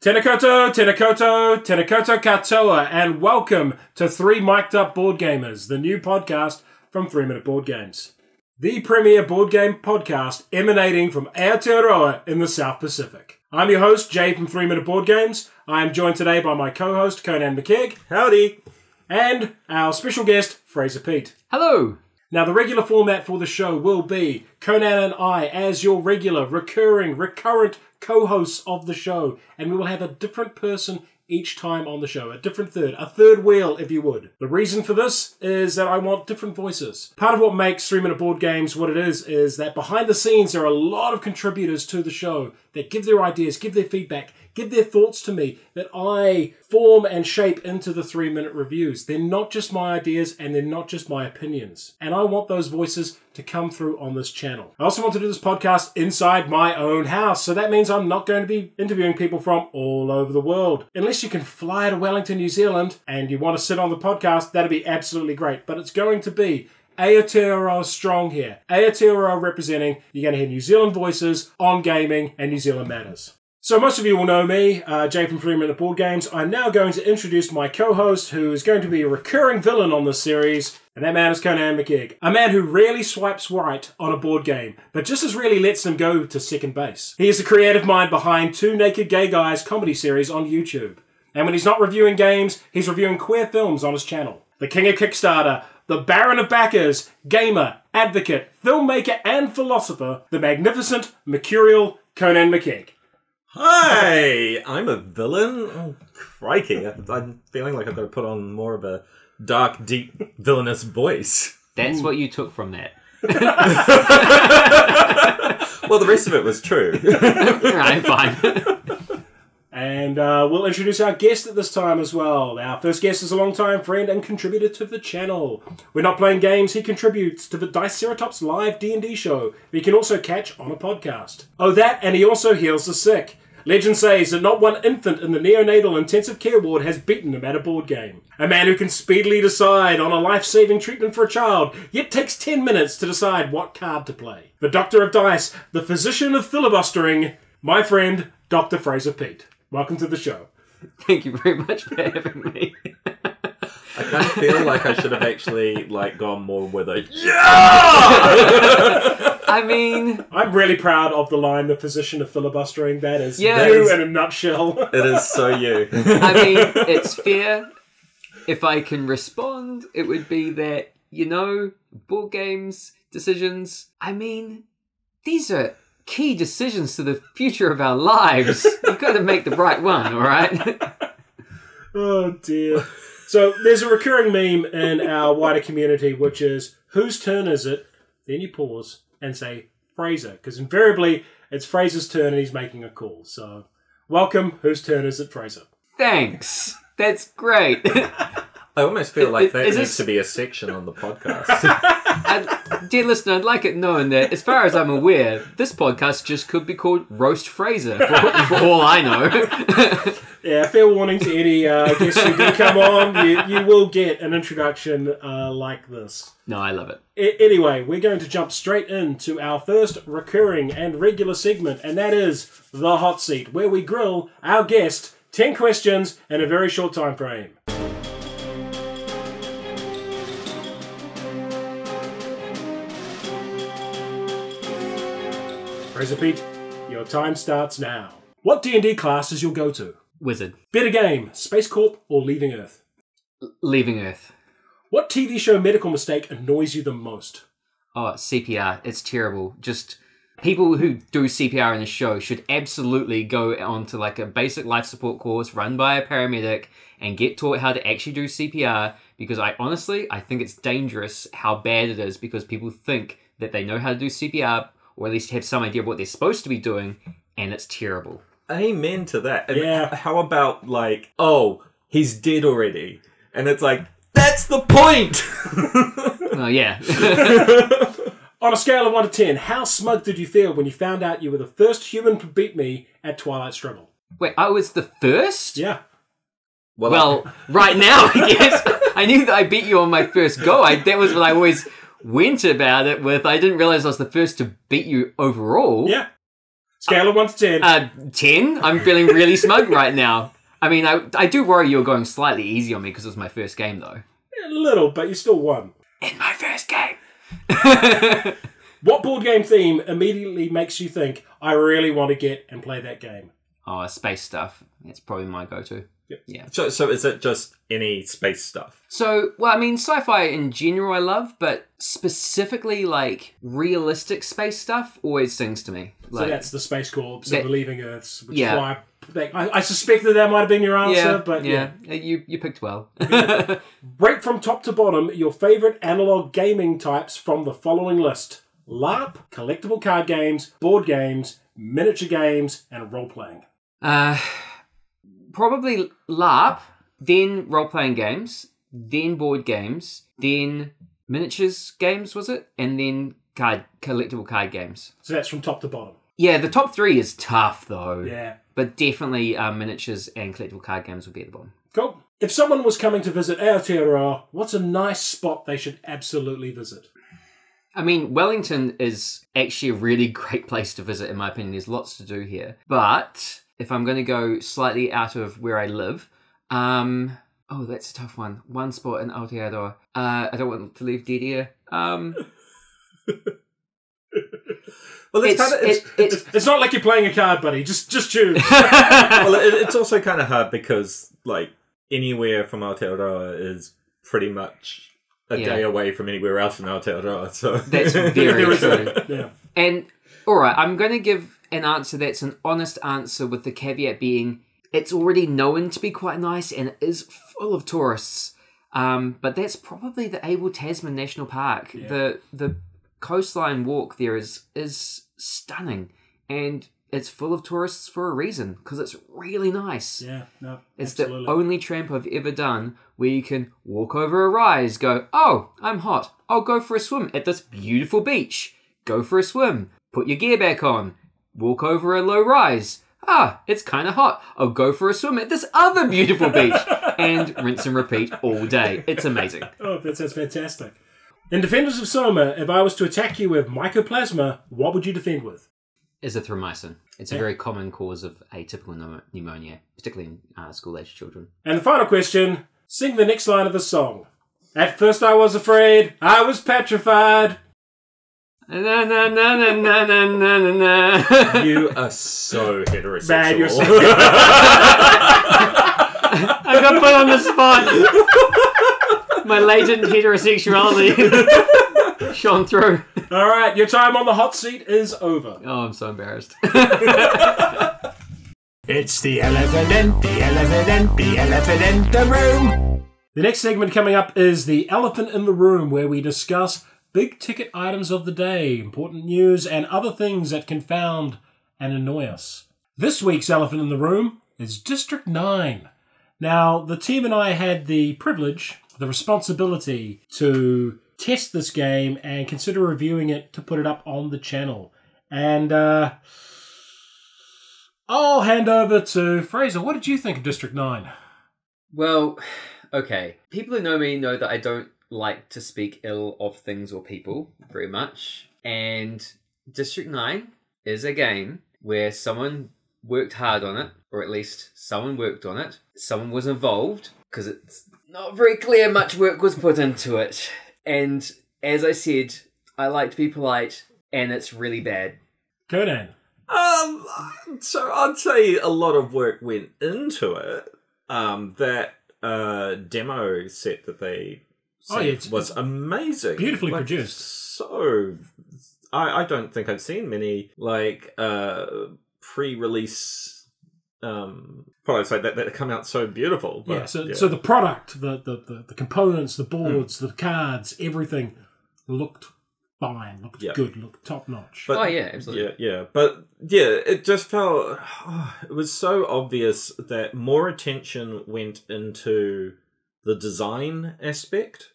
Tenakoto katoa, and welcome to 3 Mic'd Up Board Gamers, the new podcast from 3 Minute Board Games. The premier board game podcast emanating from Aotearoa in the South Pacific. I'm your host, Jay from 3 Minute Board Games. I am joined today by my co-host, Conan McKeag. Howdy! And our special guest, Fraser Pete. Hello! Now, the regular format for the show will be Conan and I as your regular, recurrent co-hosts of the show, and we will have a different person each time on the show, a third wheel, if you would. The reason for this is that I want different voices. Part of what makes 3 Minute Board Games what it is that behind the scenes there are a lot of contributors to the show that give their ideas, give their feedback, give their thoughts to me that I form and shape into the 3 Minute reviews. They're not just my ideas and they're not just my opinions. And I want those voices to come through on this channel. I also want to do this podcast inside my own house. So that means I'm not going to be interviewing people from all over the world. Unless you can fly to Wellington, New Zealand, and you want to sit on the podcast, that'd be absolutely great. But it's going to be Aotearoa strong here. Aotearoa representing, you're going to hear New Zealand voices on gaming and New Zealand matters. So most of you will know me, Jay from 3 Minute Board Games. I'm now going to introduce my co-host, who is going to be a recurring villain on this series, and that man is Conan McKeag. A man who rarely swipes right on a board game, but just as rarely lets them go to second base. He is the creative mind behind Two Naked Gay Guys comedy series on YouTube. And when he's not reviewing games, he's reviewing queer films on his channel. The king of Kickstarter, the baron of backers, gamer, advocate, filmmaker, and philosopher, the magnificent, mercurial Conan McKeag. Hi! I'm a villain? Oh, crikey. I'm feeling like I've got to put on more of a dark, deep, villainous voice. That's what you took from that. Well, the rest of it was true. Alright, fine. And we'll introduce our guest at this time as well. Our first guest is a long-time friend and contributor to the channel. We're not playing games, he contributes to the Diceratops live D&D show we can also catch on a podcast. Oh, that, and he also heals the sick. Legend says that not one infant in the neonatal intensive care ward has beaten him at a board game. A man who can speedily decide on a life-saving treatment for a child, yet takes 10 minutes to decide what card to play. The Doctor of Dice, the physician of filibustering, my friend, Dr. Fraser Pete. Welcome to the show. Thank you very much for having me. I kind of feel like I should have actually gone more with a yeah! I mean, I'm really proud of the line, the physician of filibustering. That is you in a nutshell. It is so you. I mean, it's fair. If I can respond, it would be that, board games, decisions, I mean, these are key decisions to the future of our lives. You've got to make the right one, all right? Oh, dear. So there's a recurring meme in our wider community, which is, whose turn is it? Then you pause and say, Fraser. Because invariably, it's Fraser's turn and he's making a call. So, welcome. Whose turn is it, Fraser? Thanks. That's great. I almost feel like that needs to be a section on the podcast. Dear listener, I'd like it known that, as far as I'm aware, this podcast just could be called Roast Fraser, for all I know. Yeah, fair warning to any guests who do come on. You will get an introduction like this. No, I love it. Anyway, we're going to jump straight into our first recurring and regular segment, and that is The Hot Seat, where we grill our guest 10 questions in a very short time frame. Fraser Pete, your time starts now. What D&D class is your go-to? Wizard. Better game, Space Corp or Leaving Earth? Leaving Earth. What TV show medical mistake annoys you the most? Oh, CPR. It's terrible. Just people who do CPR in the show should absolutely go on to a basic life support course run by a paramedic and get taught how to actually do CPR, because I think it's dangerous how bad it is, because people think that they know how to do CPR, or at least have some idea of what they're supposed to be doing, and it's terrible. Amen to that. And yeah. How about, oh, he's dead already? And it's that's the point! Oh, yeah. On a scale of 1 to 10, how smug did you feel when you found out you were the first human to beat me at Twilight Struggle? Wait, I was the first? Yeah. Well, right now, I guess. I knew that I beat you on my first go. That was what I always went about it with. I didn't realize I was the first to beat you overall. Yeah. Scale of 1 to 10. 10. I'm feeling really smug right now. I mean, I do worry you're going slightly easy on me because it was my first game, though. A little, but you still won. In my first game. What board game theme immediately makes you think, I really want to get and play that game? Oh, space stuff. It's probably my go-to. Yep. Yeah. So is it just any space stuff? So, well, I mean, sci-fi in general I love, but specifically, like, realistic space stuff always sings to me. So that's the Space Corps, so that- the Leaving Earths, which Yeah. is why I suspected that might have been your answer, but yeah. You picked well. Rate from top to bottom your favourite analog gaming types from the following list. LARP, collectible card games, board games, miniature games, and role-playing. Probably LARP, then role-playing games, then board games, then miniatures games, was it? And then collectible card games. So that's from top to bottom. Yeah, the top 3 is tough, though. Yeah. But definitely miniatures and collectible card games would be at the bottom. Cool. If someone was coming to visit Aotearoa, what's a nice spot they should absolutely visit? I mean, Wellington is actually a really great place to visit, in my opinion. There's lots to do here. But if I'm going to go slightly out of where I live, oh, that's a tough one. One spot in Aotearoa. I don't want to leave dead air. Well, It's not like you're playing a card, buddy. Just choose. well, it's also kind of hard because, like, anywhere from Aotearoa is pretty much a day away from anywhere else in Aotearoa. So That's very true. Yeah. And, alright, I'm going to give an answer that's an honest answer with the caveat being it's already known to be quite nice and it is full of tourists. But that's probably the Abel Tasman National Park. Yeah. The coastline walk there is stunning, and it's full of tourists for a reason because it's really nice. Yeah, no, it's absolutely. the only tramp I've ever done where you can walk over a rise, go, oh, I'm hot, I'll go for a swim at this beautiful beach. Go for a swim, put your gear back on, walk over a low rise. It's kind of hot. I'll go for a swim at this other beautiful beach, and rinse and repeat all day. It's amazing. Oh, that sounds fantastic. In Defenders of Soma, if I was to attack you with mycoplasma, what would you defend with? Azithromycin. It's a very common cause of atypical pneumonia, particularly in school-aged children. And the final question, sing the next line of the song. At first I was afraid, I was petrified. Na, na, na, na, na, na, na, na. you are so heterosexual. Man, you're so I got put on the spot. My latent heterosexuality shone through. All right, your time on the hot seat is over. Oh, I'm so embarrassed. It's the elephant in the room. The next segment coming up is the elephant in the room, where we discuss big ticket items of the day, important news, and other things that confound and annoy us. This week's elephant in the room is District 9. Now, the team and I had the privilege, the responsibility to test this game and consider reviewing it to put it up on the channel. And I'll hand over to Fraser. What did you think of District 9? Well, okay. People who know me know that I don't like to speak ill of things or people very much. And District 9 is a game where someone worked hard on it, or at least someone worked on it. Someone was involved, because it's not very clear much work was put into it. And as I said, I like to be polite, and it's really bad. Conan. So I'd say a lot of work went into it. That demo set that they sent was amazing. Beautifully produced. So I don't think I've seen many pre-release products like that come out so beautiful. But, so the product, the components, the boards, the cards, everything looked fine, looked good, looked top notch. But, absolutely. Yeah. But it just felt it was so obvious that more attention went into the design aspect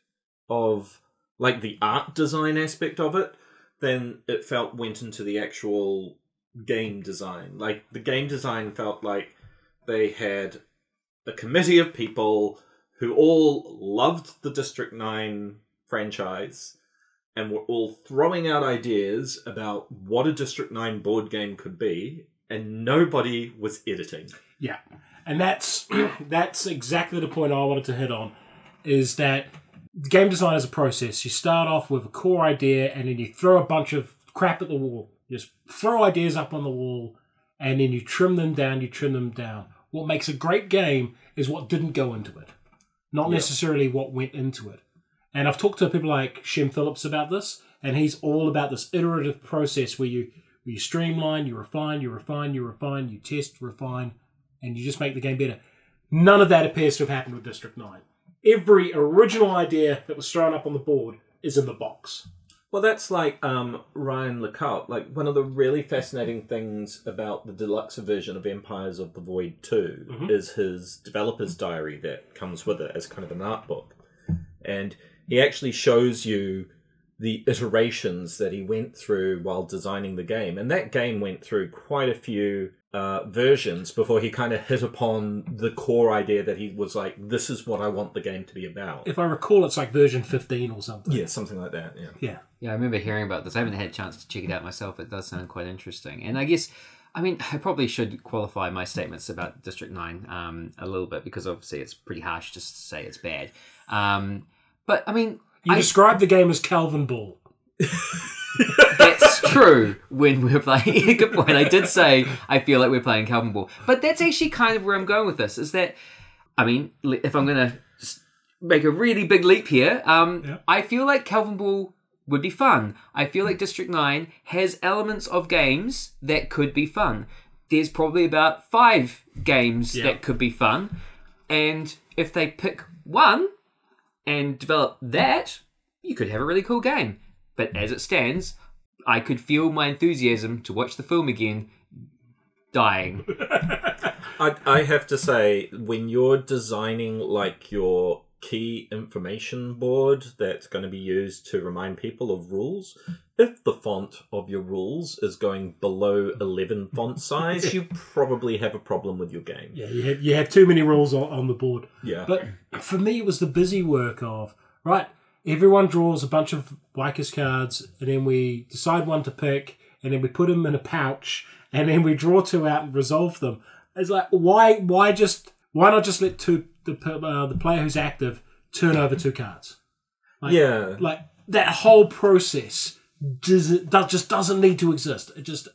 of, like, the art design aspect of it than it felt went into the actual game design. Like, the game design felt like they had a committee of people who all loved the District 9 franchise and were all throwing out ideas about what a District 9 board game could be, and nobody was editing. Yeah. And that's exactly the point I wanted to hit on, is that game design is a process. You start off with a core idea, and then you throw a bunch of crap at the wall. You just throw ideas up on the wall, and then you trim them down. What makes a great game is what didn't go into it, not necessarily what went into it. And I've talked to people like Shem Phillips about this, and he's all about this iterative process where you streamline, you refine, you test, refine, and you just make the game better. None of that appears to have happened with District 9. Every original idea that was thrown up on the board is in the box. Well, that's like Ryan Lecout. Like, one of the really fascinating things about the deluxe version of Empires of the Void 2 is his developer's diary that comes with it as kind of an art book. And he actually shows you the iterations that he went through while designing the game. And that game went through quite a few versions before he kind of hit upon the core idea that he was like, this is what I want the game to be about. If I recall, it's like version 15 or something. Yeah, something like that, Yeah. Yeah, I remember hearing about this. I haven't had a chance to check it out myself. It does sound quite interesting. And I guess, I mean, I probably should qualify my statements about District 9 a little bit, because obviously it's pretty harsh just to say it's bad. But, I mean... You described the game as Calvin Ball. That's true when we're playing. Good point. I did say I feel like we're playing Calvin Ball. But that's actually kind of where I'm going with this, is that, I mean, if I'm going to make a really big leap here, I feel like Calvin Ball would be fun. I feel like District 9 has elements of games that could be fun. There's probably about 5 games that could be fun. And if they pick one and develop that, you could have a really cool game. But as it stands, I could feel my enthusiasm to watch the film again dying. I have to say, when you're designing like your key information board that's going to be used to remind people of rules, if the font of your rules is going below 11 font size, you probably have a problem with your game. Yeah, you have too many rules on the board. Yeah. But for me, it was the busy work of, right, everyone draws a bunch of Lycus cards, and then we decide one to pick, and then we put them in a pouch, and then we draw 2 out and resolve them. It's like, why not just let the player who's active turn over 2 cards? Like that whole process just doesn't need to exist.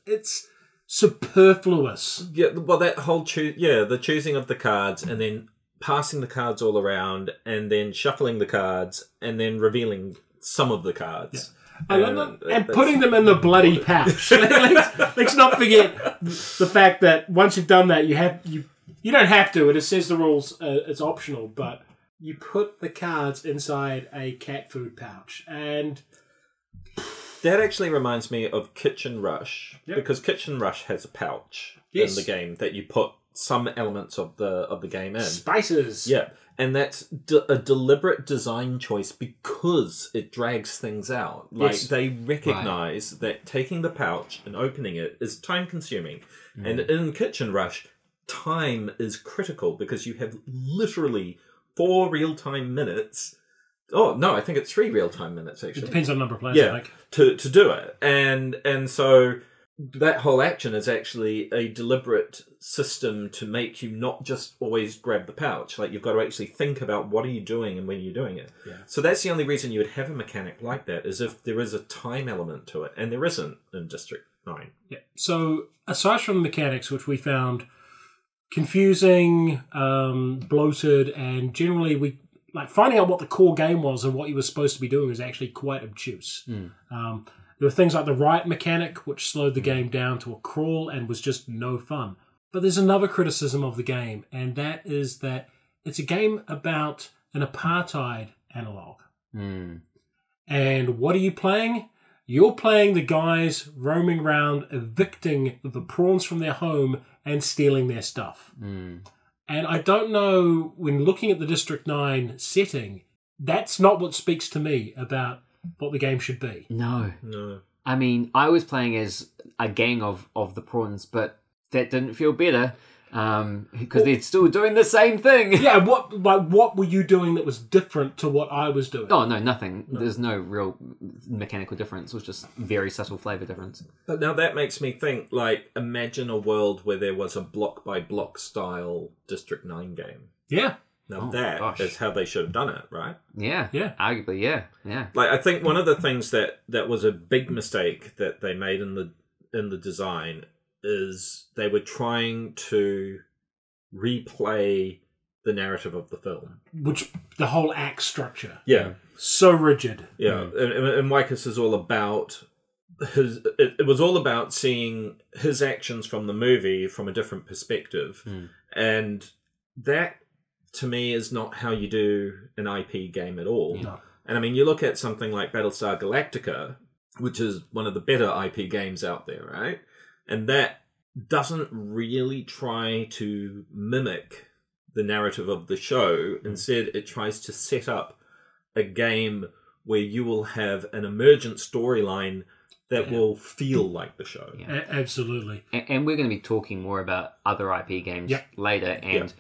It's superfluous. Yeah, well, that whole the choosing of the cards, and then passing the cards all around, and then shuffling the cards, and then revealing some of the cards. Yeah. And putting them in the bloody pouch. let's not forget the fact that once you've done that, you don't have to. It says the rules. It's optional, but you put the cards inside a cat food pouch, and that actually reminds me of Kitchen Rush, because Kitchen Rush has a pouch in the game that you put some elements of the game in. Spices. Yeah. And that's a deliberate design choice because it drags things out. Like, they recognize that taking the pouch and opening it is time consuming. And in Kitchen Rush, time is critical because you have literally 4 real-time minutes. Oh, no, I think it's 3 real-time minutes, actually. It depends on the number of players, I think. To do it. And so that whole action is actually a deliberate system to make you not just always grab the pouch. Like, you've got to actually think about what are you doing and when you're doing it. Yeah. So that's the only reason you would have a mechanic like that, is if there is a time element to it, and there isn't in District 9. Yeah. So aside from the mechanics, which we found confusing, bloated, and generally we finding out what the core game was and what you were supposed to be doing was actually quite obtuse. There were things like the riot mechanic, which slowed the game down to a crawl and was just no fun. But there's another criticism of the game, and that is that it's a game about an apartheid analog. And what are you playing? You're playing the guys roaming around evicting the prawns from their home and stealing their stuff. And I don't know, when looking at the District 9 setting, that's not what speaks to me about what the game should be. No. I mean, I was playing as a gang of the prawns, but that didn't feel better. because they're still doing the same thing. Yeah, what were you doing that was different to what I was doing? Oh, no, nothing. No. There's no real mechanical difference. It was just very subtle flavour difference. But now that makes me think, like, imagine a world where there was a block-by-block style District 9 game. Yeah. Now that is how they should have done it, right? Yeah. Yeah. Arguably, yeah. Like, I think one of the things that was a big mistake that they made in the design is they were trying to replay the narrative of the film. Which, the whole act structure. Yeah. So rigid. Yeah. And Wycus is all about it was all about seeing his actions from the movie from a different perspective. And that, to me, is not how you do an IP game at all. No. And I mean, you look at something like Battlestar Galactica, which is one of the better IP games out there, right? And that doesn't really try to mimic the narrative of the show. Instead, it tries to set up a game where you will have an emergent storyline that will feel like the show. Yeah. Absolutely. And we're going to be talking more about other IP games later, and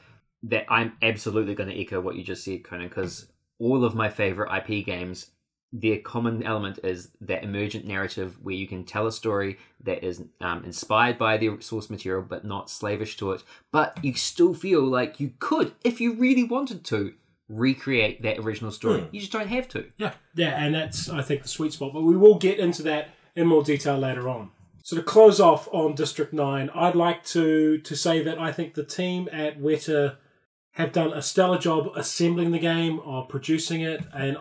that I'm absolutely going to echo what you just said, Conan, because all of my favourite IP games, their common element is that emergent narrative where you can tell a story that is inspired by the source material but not slavish to it, but you still feel like you could, if you really wanted to, recreate that original story. You just don't have to. Yeah, and that's, I think, the sweet spot, but we will get into that in more detail later on. So to close off on District 9, I'd like to say that I think the team at Weta have done a stellar job assembling the game, or producing it, and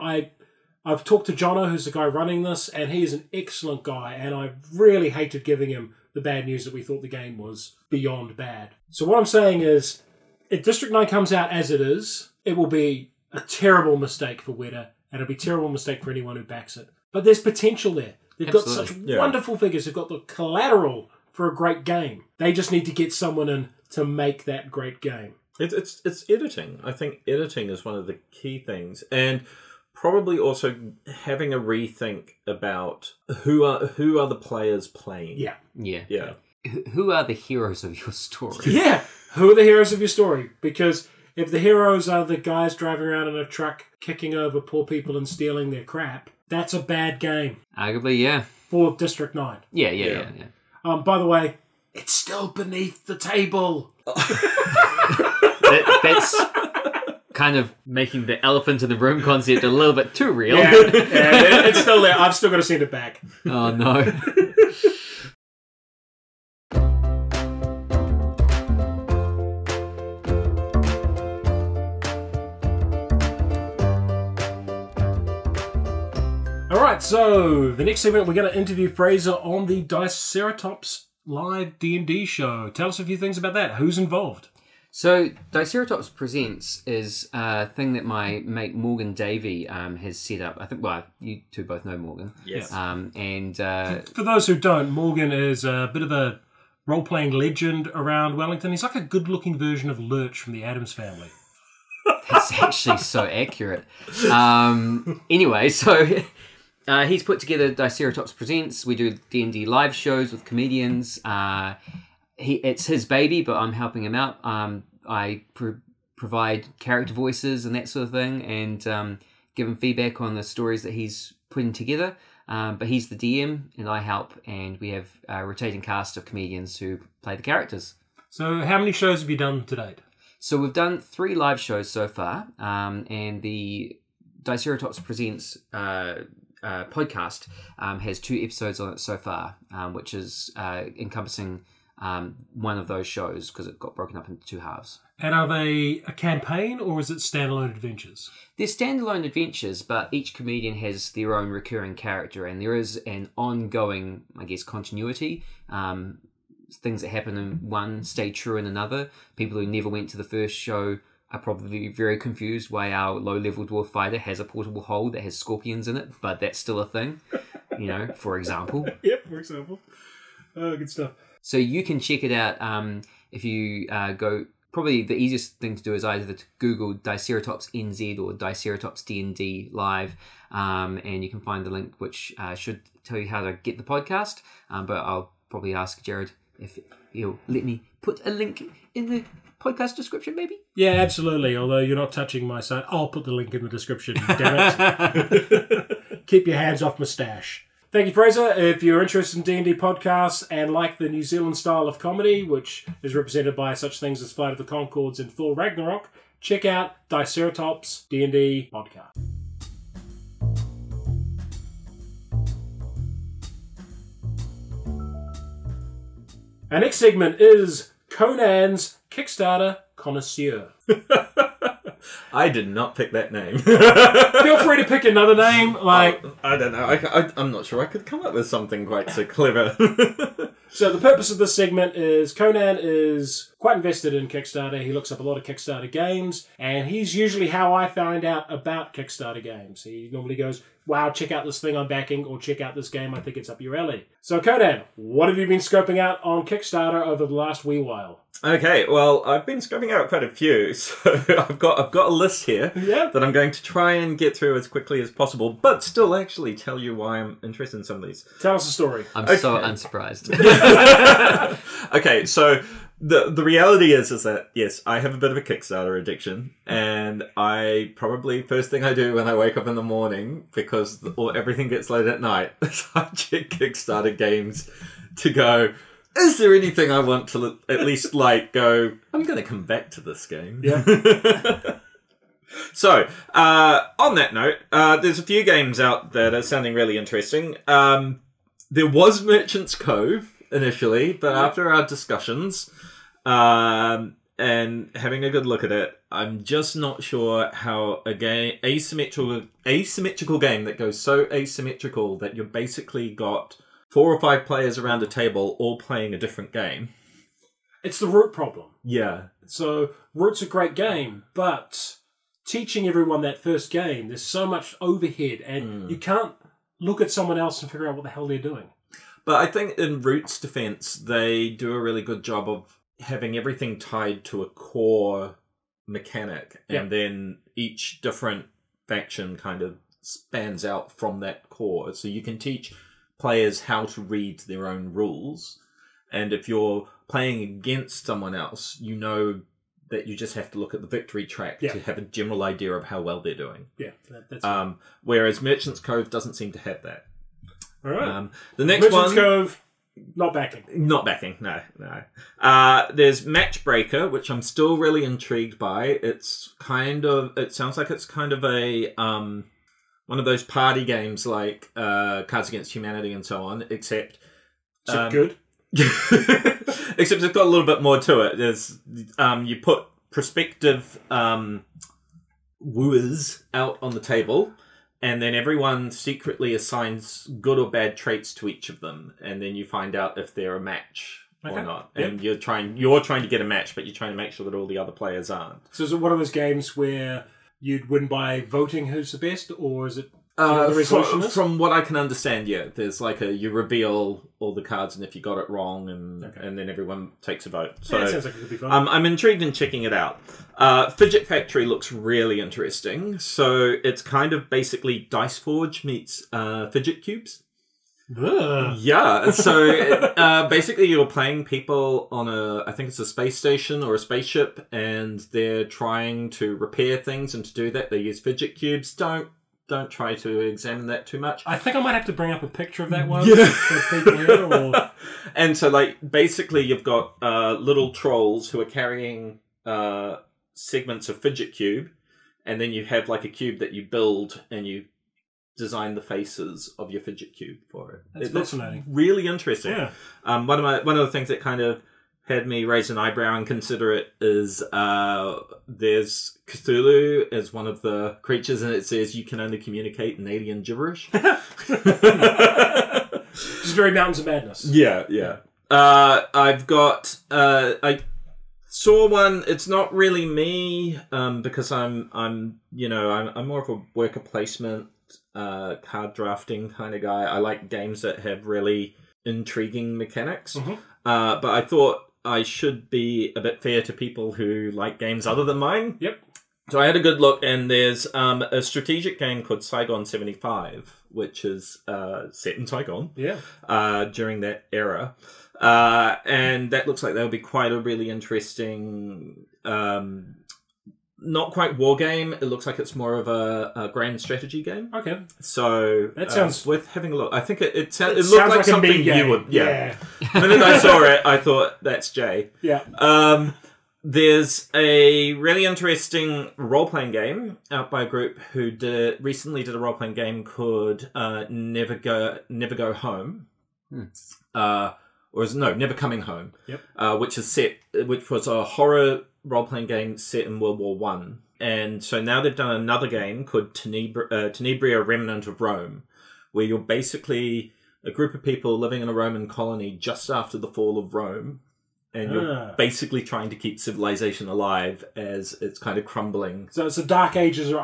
I've talked to Jono, who's the guy running this, and he is an excellent guy, and I really hated giving him the bad news that we thought the game was beyond bad. So what I'm saying is, if District 9 comes out as it is, it will be a terrible mistake for Weta, and it'll be a terrible mistake for anyone who backs it. But there's potential there. They've got such wonderful figures. They've got the collateral for a great game. They just need to get someone in to make that great game. It's editing. I think editing is one of the key things, and probably also having a rethink about who are the players playing. Yeah. Who are the heroes of your story? Yeah, who are the heroes of your story? Because if the heroes are the guys driving around in a truck, kicking over poor people and stealing their crap, that's a bad game. Arguably, yeah. For District 9. Yeah. By the way, it's still beneath the table. That's kind of making the elephant in the room concept a little bit too real. Yeah, it's still there. I've still got to send it back. Oh, no. Alright, so the next segment we're going to interview Fraser on the Diceratops live D&D show. Tell us a few things about that. Who's involved? So, Diceratops Presents is a thing that my mate Morgan Davey has set up. I think, well, you two both know Morgan. Yes. For those who don't, Morgan is a bit of a role-playing legend around Wellington. He's like a good-looking version of Lurch from the Addams Family. That's actually so accurate. Anyway, so he's put together Diceratops Presents. We do D&D live shows with comedians. It's his baby, but I'm helping him out. I provide character voices and that sort of thing, and give him feedback on the stories that he's putting together. But he's the DM, and I help, and we have a rotating cast of comedians who play the characters. So how many shows have you done to date? So we've done 3 live shows so far, and the Diceratops Presents podcast has 2 episodes on it so far, which is encompassing one of those shows because it got broken up into 2 halves. And are they a campaign or is it standalone adventures? They're standalone adventures, but each comedian has their own recurring character, and there is an ongoing, I guess, continuity. Things that happen in one stay true in another. People who never went to the first show are probably very confused why our low-level dwarf fighter has a portable hole that has scorpions in it, but that's still a thing, for example. Yep, for example. Oh, good stuff. So you can check it out if you go... Probably the easiest thing to do is either to Google Diceratops NZ or Diceratops D&D Live, and you can find the link which should tell you how to get the podcast, but I'll probably ask Jared if you'll let me put a link in the podcast description, maybe? Yeah, absolutely. Although you're not touching my site, I'll put the link in the description. Damn it. Keep your hands off my stash. Thank you, Fraser. If you're interested in D&D podcasts and like the New Zealand style of comedy, which is represented by such things as Flight of the Conchords and Thor Ragnarok, check out Diceratops D&D podcast. Our next segment is Conan's Kickstarter Connoisseur. I did not pick that name. Feel free to pick another name. Like I don't know. I'm not sure I could come up with something quite so clever. So the purpose of this segment is Conan is quite invested in Kickstarter. He looks up a lot of Kickstarter games, and he's usually how I find out about Kickstarter games. He normally goes, wow, check out this thing I'm backing, or check out this game, I think it's up your alley. So Conan, what have you been scoping out on Kickstarter over the last wee while? Okay, well, I've been scoping out quite a few, so I've got a list here that I'm going to try and get through as quickly as possible, but still actually tell you why I'm interested in some of these. Tell us a story. I'm so unsurprised. Okay, so the reality is that, yes, I have a bit of a Kickstarter addiction, and I probably, first thing I do when I wake up in the morning, because everything gets loaded at night, is I check Kickstarter games to go, is there anything I want to at least go, I'm going to come back to this game? Yeah. So, on that note, there's a few games out that are sounding really interesting. There was Merchant's Cove initially, but after our discussions and having a good look at it, I'm just not sure how a game, asymmetrical game that goes so asymmetrical that you've basically got 4 or 5 players around a table all playing a different game. It's the Root problem. Yeah. So Root's a great game, but teaching everyone that first game, there's so much overhead, and you can't look at someone else and figure out what the hell they're doing. But I think in Root's defense, they do a really good job of having everything tied to a core mechanic, and then each different faction kind of spans out from that core. So you can teach players how to read their own rules, and if you're playing against someone else, you know that you just have to look at the victory track to have a general idea of how well they're doing. Yeah, that's whereas Merchant's Cove doesn't seem to have that. all right. The next Merchant's one, Cove, not backing. not backing. No. There's Matchbreaker, which I'm still really intrigued by. It sounds like it's kind of a one of those party games like Cards Against Humanity and so on, except Is it good? except it's got a little bit more to it. There's you put prospective wooers out on the table, and then everyone secretly assigns good or bad traits to each of them, and then you find out if they're a match or not. And you're trying to get a match, but you're trying to make sure that all the other players aren't. So is it one of those games where you'd win by voting who's the best, or is it the resolution is? From what I can understand, yeah, there's you reveal all the cards, and if you got it wrong, and then everyone takes a vote. So that sounds like it could be fun. I'm intrigued in checking it out. Fidget Factory looks really interesting. So it's kind of basically Dice Forge meets fidget cubes. Ugh. Yeah, so basically you're playing people on I think it's a space station or a spaceship, and they're trying to repair things, and to do that they use fidget cubes. Don't try to examine that too much. I think I might have to bring up a picture of that one for people here. Or... And so, basically you've got little trolls who are carrying segments of fidget cube, and then you have a cube that you build, and you design the faces of your fidget cube for it. That's fascinating. Really interesting. Yeah. One of the things that kind of had me raise an eyebrow and consider it is there's Cthulhu as one of the creatures, and it says you can only communicate in alien gibberish. It's very Mountains of Madness. Yeah. I've got I saw one. It's not really me because I'm more of a worker placement card drafting kind of guy. I like games that have really intriguing mechanics. But I thought I should be a bit fair to people who like games other than mine. Yep. So I had a good look, and there's a strategic game called Saigon 75, which is set in Saigon. Yeah. During that era. And that looks like that'll be quite a really interesting, not quite war game. It looks like it's more of a grand strategy game. Okay. So that sounds worth having a look. I think it looked sounds like something you would. Yeah. The minute I saw it, I thought that's Jay. Yeah. There's a really interesting role-playing game out by a group who recently did a role-playing game called Never Go Home. Never Coming Home. Yep. Which was a horror role-playing game set in World War One. And so now they've done another game called Tenebria Remnant of Rome, where you're basically a group of people living in a Roman colony just after the fall of Rome. And you're basically trying to keep civilization alive as it's kind of crumbling. So it's the Dark Ages are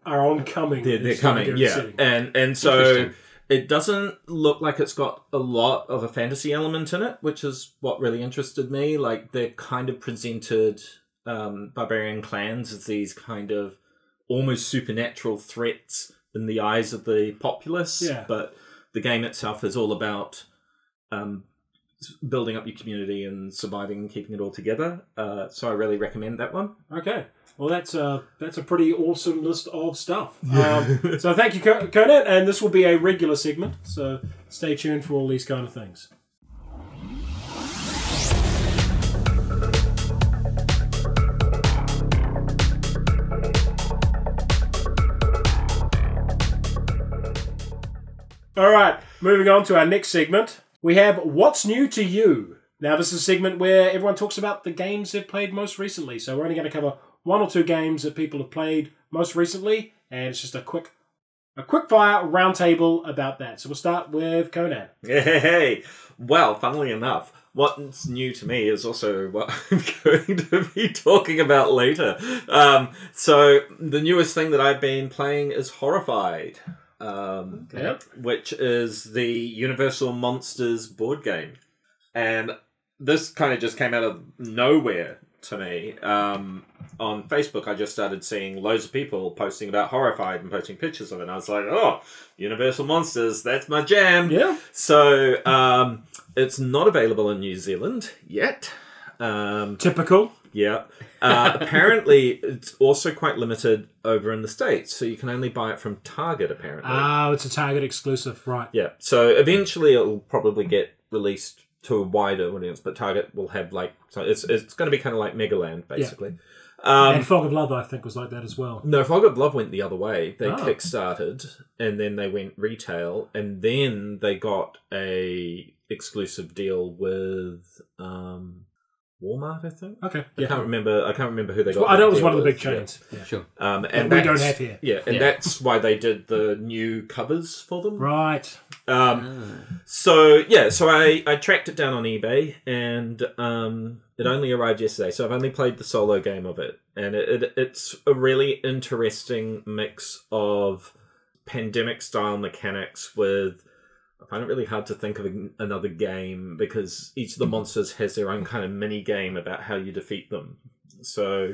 oncoming. They're coming, yeah. And so it doesn't look like it's got a lot of a fantasy element in it, which is what really interested me. Like, they're kind of presented barbarian clans as these kind of almost supernatural threats in the eyes of the populace. Yeah. But the game itself is all about building up your community and surviving and keeping it all together. So I really recommend that one. Okay. Well, that's a pretty awesome list of stuff. So thank you, Conan, and this will be a regular segment, so stay tuned for all these kind of things. All right, moving on to our next segment. We have What's New to You. Now, this is a segment where everyone talks about the games they've played most recently. So we're only going to cover one or two games that people have played most recently, and it's just a quick fire roundtable about that. So we'll start with Conan. Hey, well, funnily enough, what's new to me is also what I'm going to be talking about later. So the newest thing that I've been playing is Horrified. Which is the Universal Monsters board game. And this kind of just came out of nowhere to me. On Facebook, I just started seeing loads of people posting about Horrified and posting pictures of it. And I was like, oh, Universal Monsters, that's my jam. Yeah. So it's not available in New Zealand yet. Typical. Yeah. Apparently, it's also quite limited over in the States, so you can only buy it from Target, apparently. Oh, it's a Target exclusive, right. Yeah. So eventually it'll probably get released to a wider audience, but Target will have, so it's going to be kind of like Megaland, basically. Yeah. And Fog of Love, I think, was like that as well. No, Fog of Love went the other way. They kickstarted, and then they went retail, and then they got a exclusive deal with... Walmart, I think. Okay. I can't remember who they got. I know it was one of the big chains. Yeah. Sure. And we don't have here. Yeah, and that's why they did the new covers for them. Right. So I tracked it down on eBay, and it only arrived yesterday. So I've only played the solo game of it, and it's a really interesting mix of pandemic style mechanics with. I find it really hard to think of another game because each of the monsters has their own kind of mini game about how you defeat them. So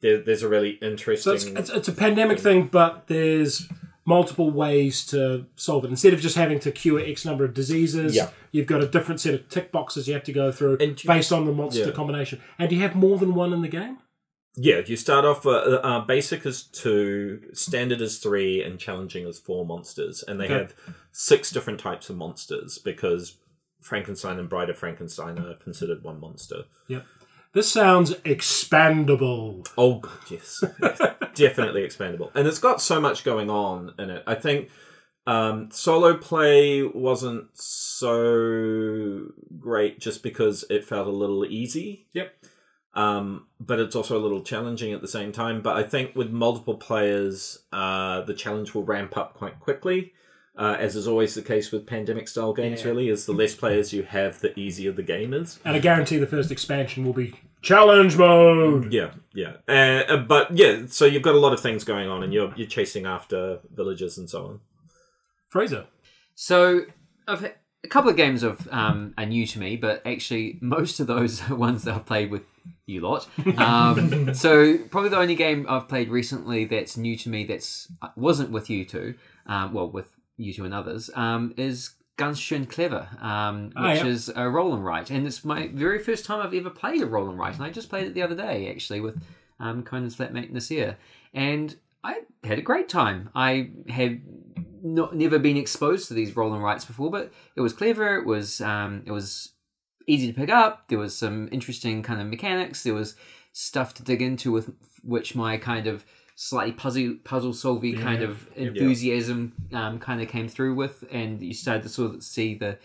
there's a really interesting... So it's a pandemic thing, but there's multiple ways to solve it. Instead of just having to cure X number of diseases, you've got a different set of tick boxes you have to go through based on the monster combination. And do you have more than one in the game? Yeah, you start off... basic is 2, standard is 3, and challenging is 4 monsters. And they have 6 different types of monsters because Frankenstein and Bride of Frankenstein are considered one monster. Yep. This sounds expandable. Oh, God, yes. Definitely expandable. And it's got so much going on in it. I think solo play wasn't so great just because it felt a little easy. Yep. But it's also a little challenging at the same time. But I think with multiple players, the challenge will ramp up quite quickly. As is always the case with pandemic-style games, really, is the less players you have, the easier the game is. And I guarantee the first expansion will be challenge mode! Yeah. So you've got a lot of things going on, and you're chasing after villagers and so on. Fraser. So, I've had a couple of games are new to me, but actually most of those are ones that I've played with you lot. So probably the only game I've played recently that's new to me wasn't with you two, with you two and others, is Ganz schön clever, which is a roll and write, and it's my very first time I've ever played a roll and write, and I just played it the other day actually with Conan's flatmate Nasir, and I had a great time. I have never been exposed to these roll and writes before, but it was clever. It was easy to pick up. There was some interesting kind of mechanics. There was stuff to dig into with which my kind of slightly puzzle solving kind of enthusiasm kind of came through with, and you started to sort of see the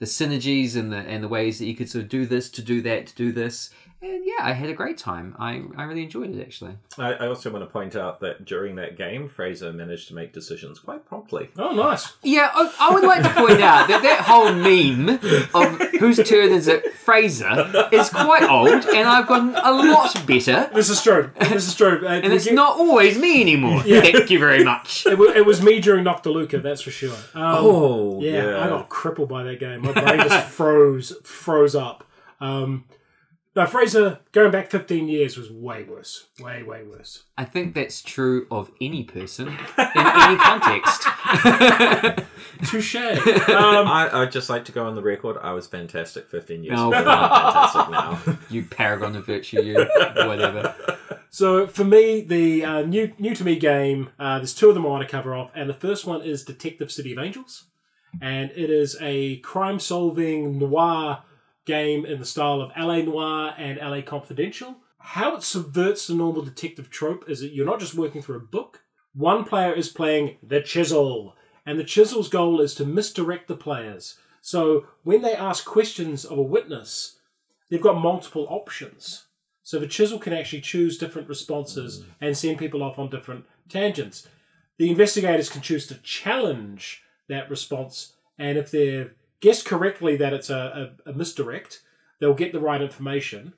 synergies and the ways that you could sort of do this to do that to do this. And yeah, I had a great time. I really enjoyed it, actually. I also want to point out that during that game, Fraser managed to make decisions quite promptly. Oh, nice. Yeah, I would like to point out that whole meme of whose turn is it, Fraser, is quite old, and I've gotten a lot better. This is true. And it's not always me anymore. Yeah. Thank you very much. It was me during Noctiluca, that's for sure. Yeah. I got crippled by that game. My brain just froze up. No, Fraser, going back 15 years was way worse. Way, way worse. I think that's true of any person in any context. Touche. I'd just like to go on the record. I was fantastic 15 years ago. I'm fantastic now. You paragon of virtue, you whatever. So for me, the new to me game, there's two of them I want to cover off. And the first one is Detective City of Angels. And it is a crime-solving noir game in the style of LA Noire and LA Confidential. How it subverts the normal detective trope is that you're not just working through a book. One player is playing the Chisel, and the Chisel's goal is to misdirect the players. So when they ask questions of a witness, they've got multiple options. So the Chisel can actually choose different responses and send people off on different tangents. The investigators can choose to challenge that response, and if they're guess correctly that it's a misdirect, they'll get the right information.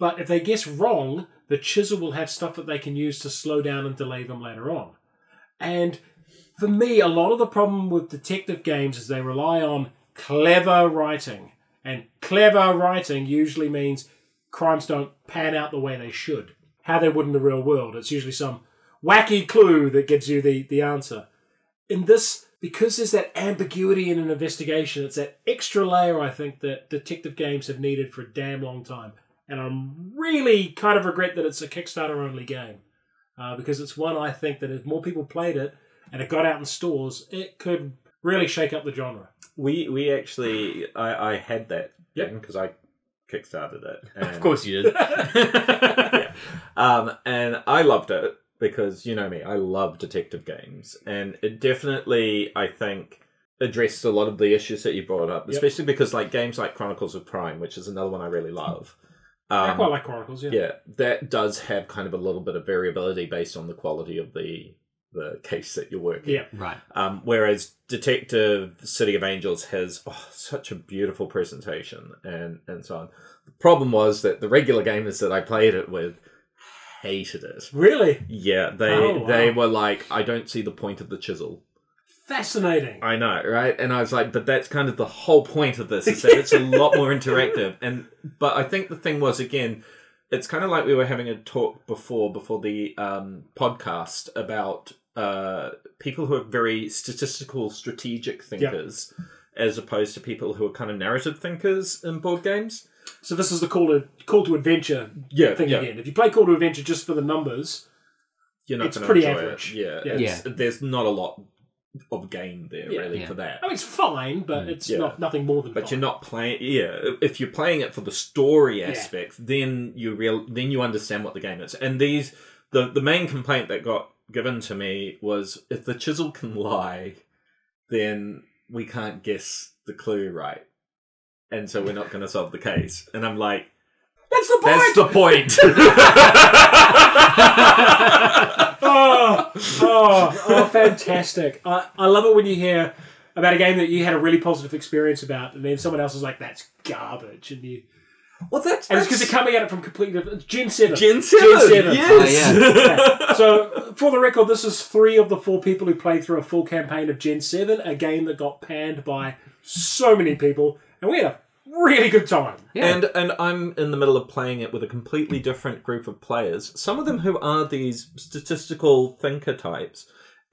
But if they guess wrong, the Chisel will have stuff that they can use to slow down and delay them later on. And for me, a lot of the problem with detective games is they rely on clever writing. And clever writing usually means crimes don't pan out the way they should, how they would in the real world. It's usually some wacky clue that gives you the answer. In this, because there's that ambiguity in an investigation, it's that extra layer, I think, that detective games have needed for a damn long time. And I'm really kind of regret that it's a Kickstarter-only game. Because it's one, I think, that if more people played it and it got out in stores, it could really shake up the genre. We actually... I had that game because I Kickstarted it. And, of course you did. And I loved it. Because, you know me, I love detective games. And it definitely, I think, addressed a lot of the issues that you brought up. Especially because, like, games like Chronicles of Crime, which is another one I really love. I quite like Chronicles, Yeah, that does have kind of a little bit of variability based on the quality of the case that you're working. Yeah, right. Whereas Detective City of Angels has such a beautiful presentation and so on. The problem was that the regular gamers that I played it with hated it. Really? Yeah, they were like, I don't see the point of the Chisel. Fascinating. I know, right? And I was like, but that's kind of the whole point of this, is that it's a lot more interactive. But I think the thing was, again, it's kind of like we were having a talk before the podcast about people who are very statistical, strategic thinkers, as opposed to people who are kind of narrative thinkers in board games. So this is the call to adventure thing again. If you play Call to Adventure just for the numbers, you're not it's pretty enjoy average. It. There's not a lot of game there for that. I mean, it's fine, but it's nothing more than But fine. you're not playing... if you're playing it for the story aspect, then you understand what the game is. And the main complaint that got given to me was, if the Chisel can lie, then we can't guess the clue right. And so we're not going to solve the case. And I'm like, That's the point! That's the point! oh, fantastic. I love it when you hear about a game that you had a really positive experience about, and then someone else is like, that's garbage. And you... Well, that's it's because they're coming at it from completely different... Gen 7. Gen 7, yes! So, for the record, this is 3 of the 4 people who played through a full campaign of Gen 7, a game that got panned by so many people, and we had a really good time. Yeah. And I'm in the middle of playing it with a completely different group of players, some of them who are these statistical thinker types,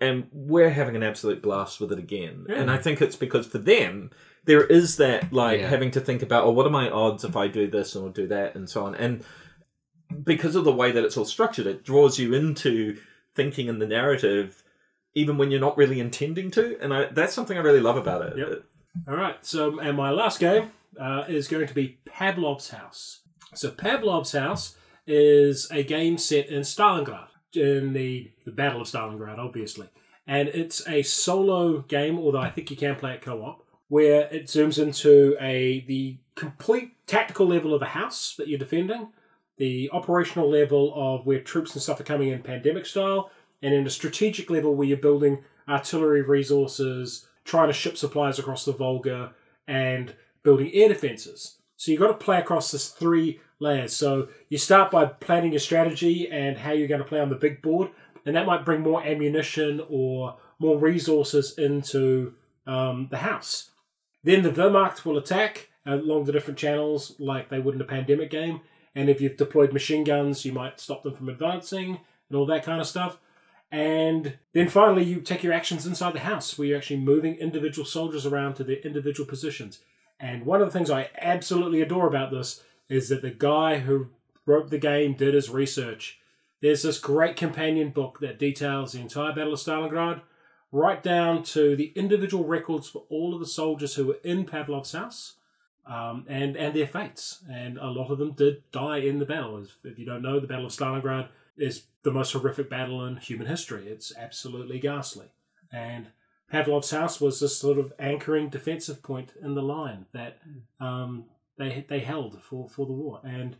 and we're having an absolute blast with it again. And I think it's because for them, there is that, like, having to think about, oh, what are my odds if I do this or do that, and so on. And because of the way that it's all structured, it draws you into thinking in the narrative, even when you're not really intending to. And that's something I really love about it. Yep. All right. So, and my last game is going to be Pavlov's House. So Pavlov's House is a game set in Stalingrad, in the Battle of Stalingrad, obviously. And it's a solo game, although I think you can play it co-op, where it zooms into the complete tactical level of a house that you're defending, the operational level of where troops and stuff are coming in pandemic style, and in a strategic level where you're building artillery resources, trying to ship supplies across the Volga, and building air defenses. So you've got to play across this 3 layers. So you start by planning your strategy and how you're going to play on the big board, and that might bring more ammunition or more resources into the house. Then the Wehrmacht will attack along the different channels like they would in a pandemic game, and if you've deployed machine guns, you might stop them from advancing and all that kind of stuff. And then finally you take your actions inside the house, where you're actually moving individual soldiers around to their individual positions. And one of the things I absolutely adore about this is that the guy who wrote the game did his research. There's this great companion book that details the entire Battle of Stalingrad, right down to the individual records for all of the soldiers who were in Pavlov's house, and their fates. And a lot of them did die in the battle. If you don't know, the Battle of Stalingrad is the most horrific battle in human history. It's absolutely ghastly. And Pavlov's house was this sort of anchoring defensive point in the line that they held for the war. And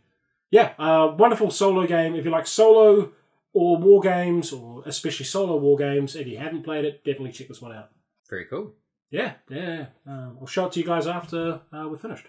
yeah, wonderful solo game. If you like solo or war games, or especially solo war games, and you haven't played it, definitely check this one out. Very cool. Yeah. I'll show it to you guys after we're finished.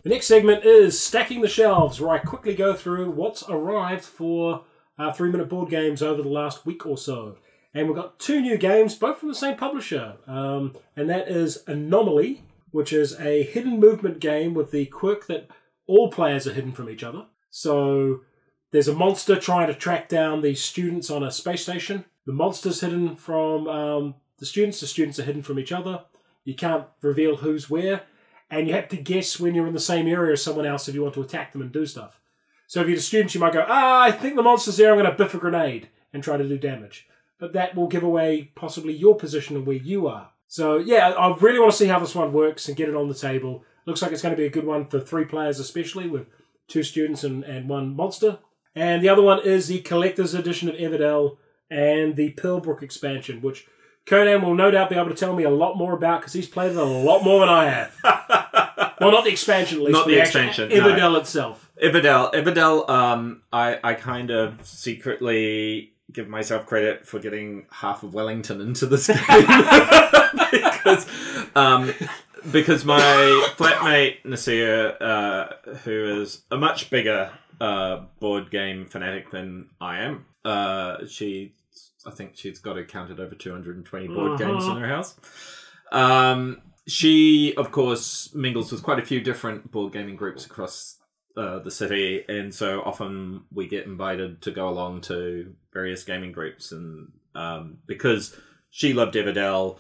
The next segment is Stacking the Shelves, where I quickly go through what's arrived for 3-minute board games over the last week or so. And we've got 2 new games, both from the same publisher. And that is Anomaly, which is a hidden movement game with the quirk that all players are hidden from each other. So there's a monster trying to track down the students on a space station. The monster's hidden from the students are hidden from each other. You can't reveal who's where. And you have to guess when you're in the same area as someone else if you want to attack them and do stuff. So if you're the students, you might go, I think the monster's there, I'm going to biff a grenade and try to do damage. But that will give away possibly your position and where you are. So yeah, I really want to see how this one works and get it on the table. Looks like it's going to be a good one for 3 players especially, with 2 students and 1 monster. And the other one is the Collector's Edition of Everdell and the Pearlbrook expansion, which Conan will no doubt be able to tell me a lot more about because he's played it a lot more than I have. Well, not the expansion, at least. Not the expansion. Everdell itself. Everdell, I kind of secretly give myself credit for getting half of Wellington into this game. because my flatmate, Nasir, who is a much bigger board game fanatic than I am, I think she's got it counted over 220 board games in her house. She, of course, mingles with quite a few different board gaming groups across the city, and so often we get invited to go along to various gaming groups. And because she loved Everdell,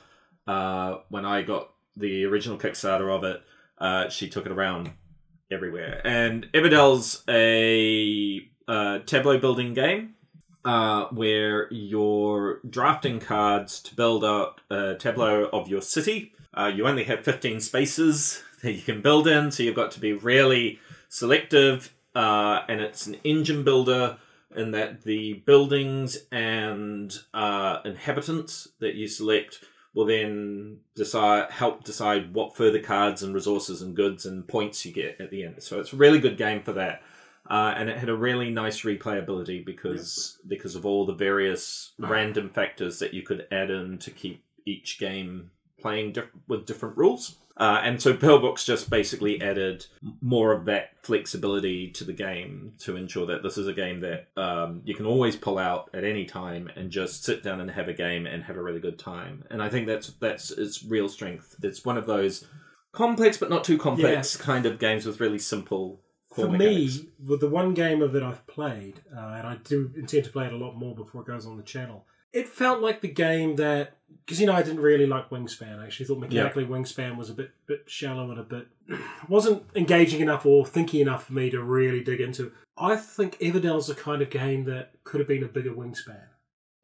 when I got the original Kickstarter of it, she took it around everywhere. And Everdell's a tableau building game. Where you're drafting cards to build out a tableau of your city. You only have 15 spaces that you can build in, so you've got to be really selective. And it's an engine builder in that the buildings and inhabitants that you select will then help decide what further cards and resources and goods and points you get at the end. So it's a really good game for that. And it had a really nice replayability because of all the various random factors that you could add in to keep each game playing with different rules. And so Pearlbrook's just basically added more of that flexibility to the game to ensure that this is a game that you can always pull out at any time and just sit down and have a game and have a really good time. And I think that's its real strength. It's one of those complex but not too complex kind of games with really simple core mechanics. Me, with the one game of it I've played, and I do intend to play it a lot more before it goes on the channel, it felt like the game that... Because, I didn't really like Wingspan. I actually thought mechanically Wingspan was a bit shallow and a bit... wasn't engaging enough or thinky enough for me to really dig into. I think Everdell's the kind of game that could have been a bigger Wingspan.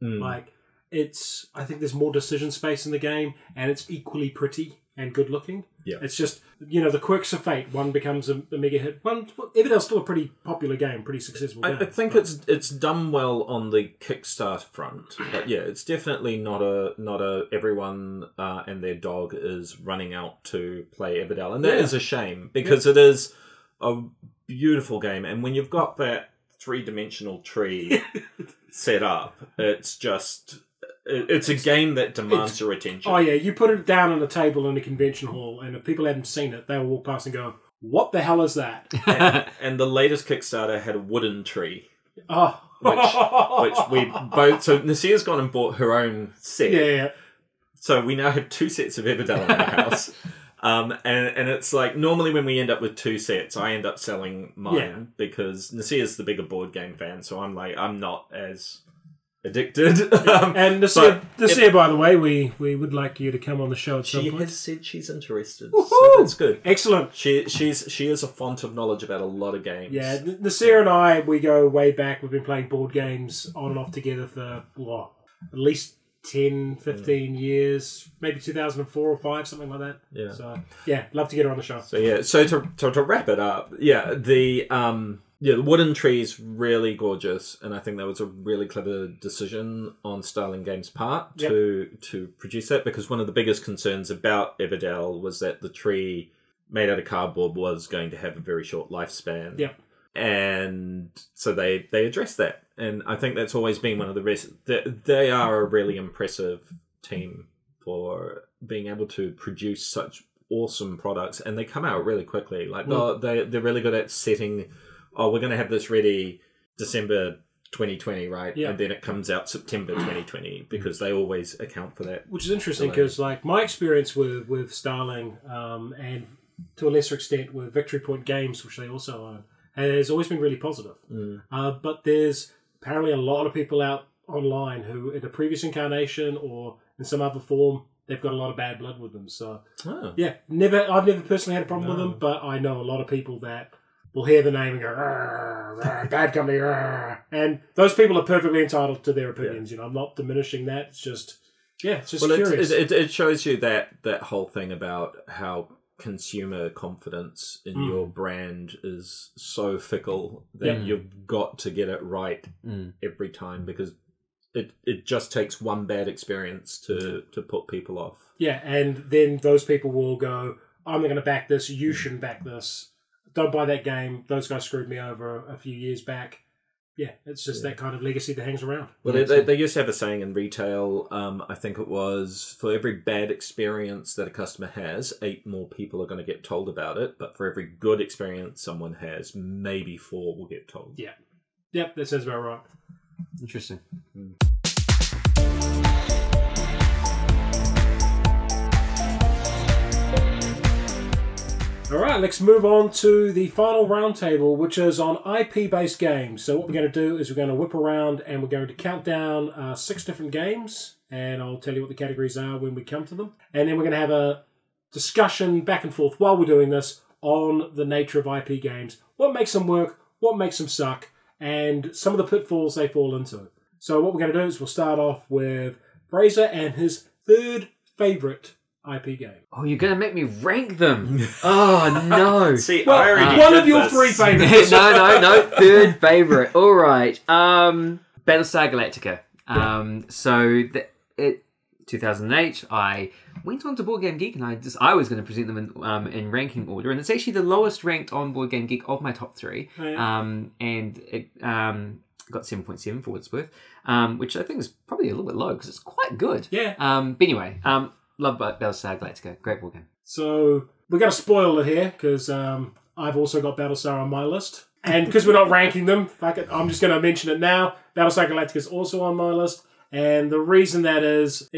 Like, I think there's more decision space in the game, and it's equally pretty and good looking. Yeah. It's just, the quirks of fate. One becomes a mega hit. Everdell's still a pretty popular game, pretty successful game. I think it's done well on the Kickstarter front, but yeah, it's definitely not a everyone and their dog is running out to play Everdell, and that is a shame because it is a beautiful game, and when you've got that 3-dimensional tree set up, it's just... It's a game that demands your attention. Oh yeah, you put it down on a table in a convention hall, and if people hadn't seen it, they'll walk past and go, "What the hell is that?" And the latest Kickstarter had a wooden tree. Oh, which we both... So Nasia's gone and bought her own set. Yeah. So we now have 2 sets of Everdell in our house. And it's like, normally when we end up with 2 sets, I end up selling mine because Nasia's the bigger board game fan, so I'm like, I'm not as... addicted. And Nasia, by the way, we would like you to come on the show at some point. She has said she's interested, Woohoo! so that's good. Excellent. She is a font of knowledge about a lot of games. Yeah, Nasia and I, we go way back. We've been playing board games on and off together for at least 10, 15 years, maybe 2004 or 5, something like that. Yeah. So yeah, love to get her on the show. So to wrap it up, the wooden tree is really gorgeous, and I think that was a really clever decision on Starling Games' part to produce that, because one of the biggest concerns about Everdell was that the tree made out of cardboard was going to have a very short lifespan. Yeah. And so they addressed that, and I think that's always been one of the reasons. They are a really impressive team for being able to produce such awesome products, and they come out really quickly. Like they're really good at setting... Oh, we're going to have this ready December 2020, right? Yeah. And then it comes out September 2020 because they always account for that. Which is interesting because, like, my experience with Starling and to a lesser extent with Victory Point Games, which they also own, has always been really positive. But there's apparently a lot of people out online who, in a previous incarnation or in some other form, they've got a lot of bad blood with them. So, yeah, I've never personally had a problem with them, but I know a lot of people that will hear the name and go, "Rrr, rrr, bad company, rrr." And those people are perfectly entitled to their opinions. I'm not diminishing that. It's just, curious. It shows you that whole thing about how consumer confidence in your brand is so fickle that you've got to get it right every time, because it just takes one bad experience to put people off. Yeah, and then those people will go, "I'm not going to back this. You shouldn't back this. Don't buy that game. Those guys screwed me over a few years back." Yeah, it's just that kind of legacy that hangs around. Well, they used to have a saying in retail, I think it was, for every bad experience that a customer has, 8 more people are going to get told about it. But for every good experience someone has, maybe 4 will get told. Yeah. Yep, that sounds about right. Interesting. All right, let's move on to the final roundtable, which is on IP-based games. So what we're going to do is we're going to whip around and we're going to count down 6 different games, and I'll tell you what the categories are when we come to them. And then we're going to have a discussion back and forth while we're doing this on the nature of IP games, what makes them work, what makes them suck, and some of the pitfalls they fall into. So what we're going to do is we'll start off with Fraser and his 3rd favourite IP game. Oh, you're going to make me rank them. Oh, no. See, well, I already one did of your this. 3 favourites. No. 3rd favourite. All right. Battlestar Galactica. 2008, I went on to Board Game Geek and I was going to present them in ranking order, and it's actually the lowest ranked on Board Game Geek of my top 3. Oh, yeah. And it got 7.7 for what it's worth, which I think is probably a little bit low because it's quite good. Yeah. But anyway, love Battlestar Galactica. Great board game. So we're going to spoil it here because I've also got Battlestar on my list. And because we're not ranking them, I'm just going to mention it now. Battlestar Galactica is also on my list. And the reason that is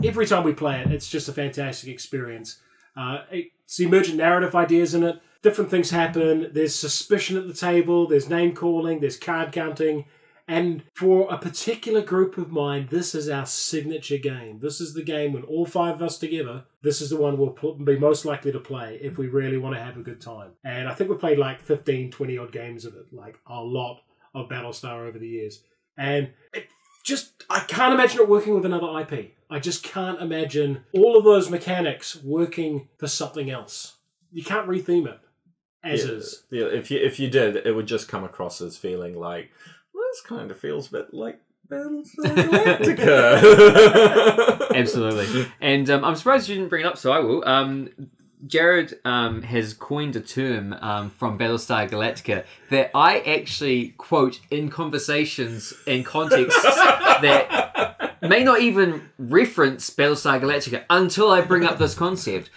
every time we play it, it's just a fantastic experience. It's the emergent narrative ideas in it. Different things happen. There's suspicion at the table. There's name calling. There's card counting. And for a particular group of mine, this is our signature game. This is the game when all 5 of us together, this is the one we'll be most likely to play if we really want to have a good time. And I think we played like 15, 20 odd games of it, like a lot of Battlestar over the years. And I can't imagine it working with another IP. I just can't imagine all of those mechanics working for something else. You can't retheme it as is. Yeah, if you did, it would just come across as feeling like, this kind of feels a bit like Battlestar Galactica. Absolutely. And I'm surprised you didn't bring it up, so I will. Jared has coined a term from Battlestar Galactica that I actually quote in conversations and contexts that may not even reference Battlestar Galactica until I bring up this concept,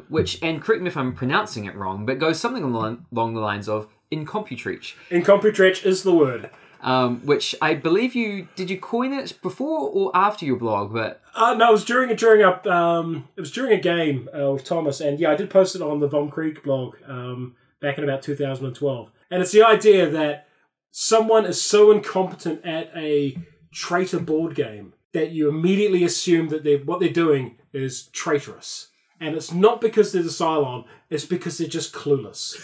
which, and correct me if I'm pronouncing it wrong, but goes something along the lines of incomputrice. Incomputrice is the word. Which I believe did you coin it before or after your blog? But no, it was during a game with Thomas, and yeah, I did post it on the Vom Krieg blog back in about 2012. And it's the idea that someone is so incompetent at a traitor board game that you immediately assume that what they're doing is traitorous, and it's not because they're the Cylon; it's because they're just clueless.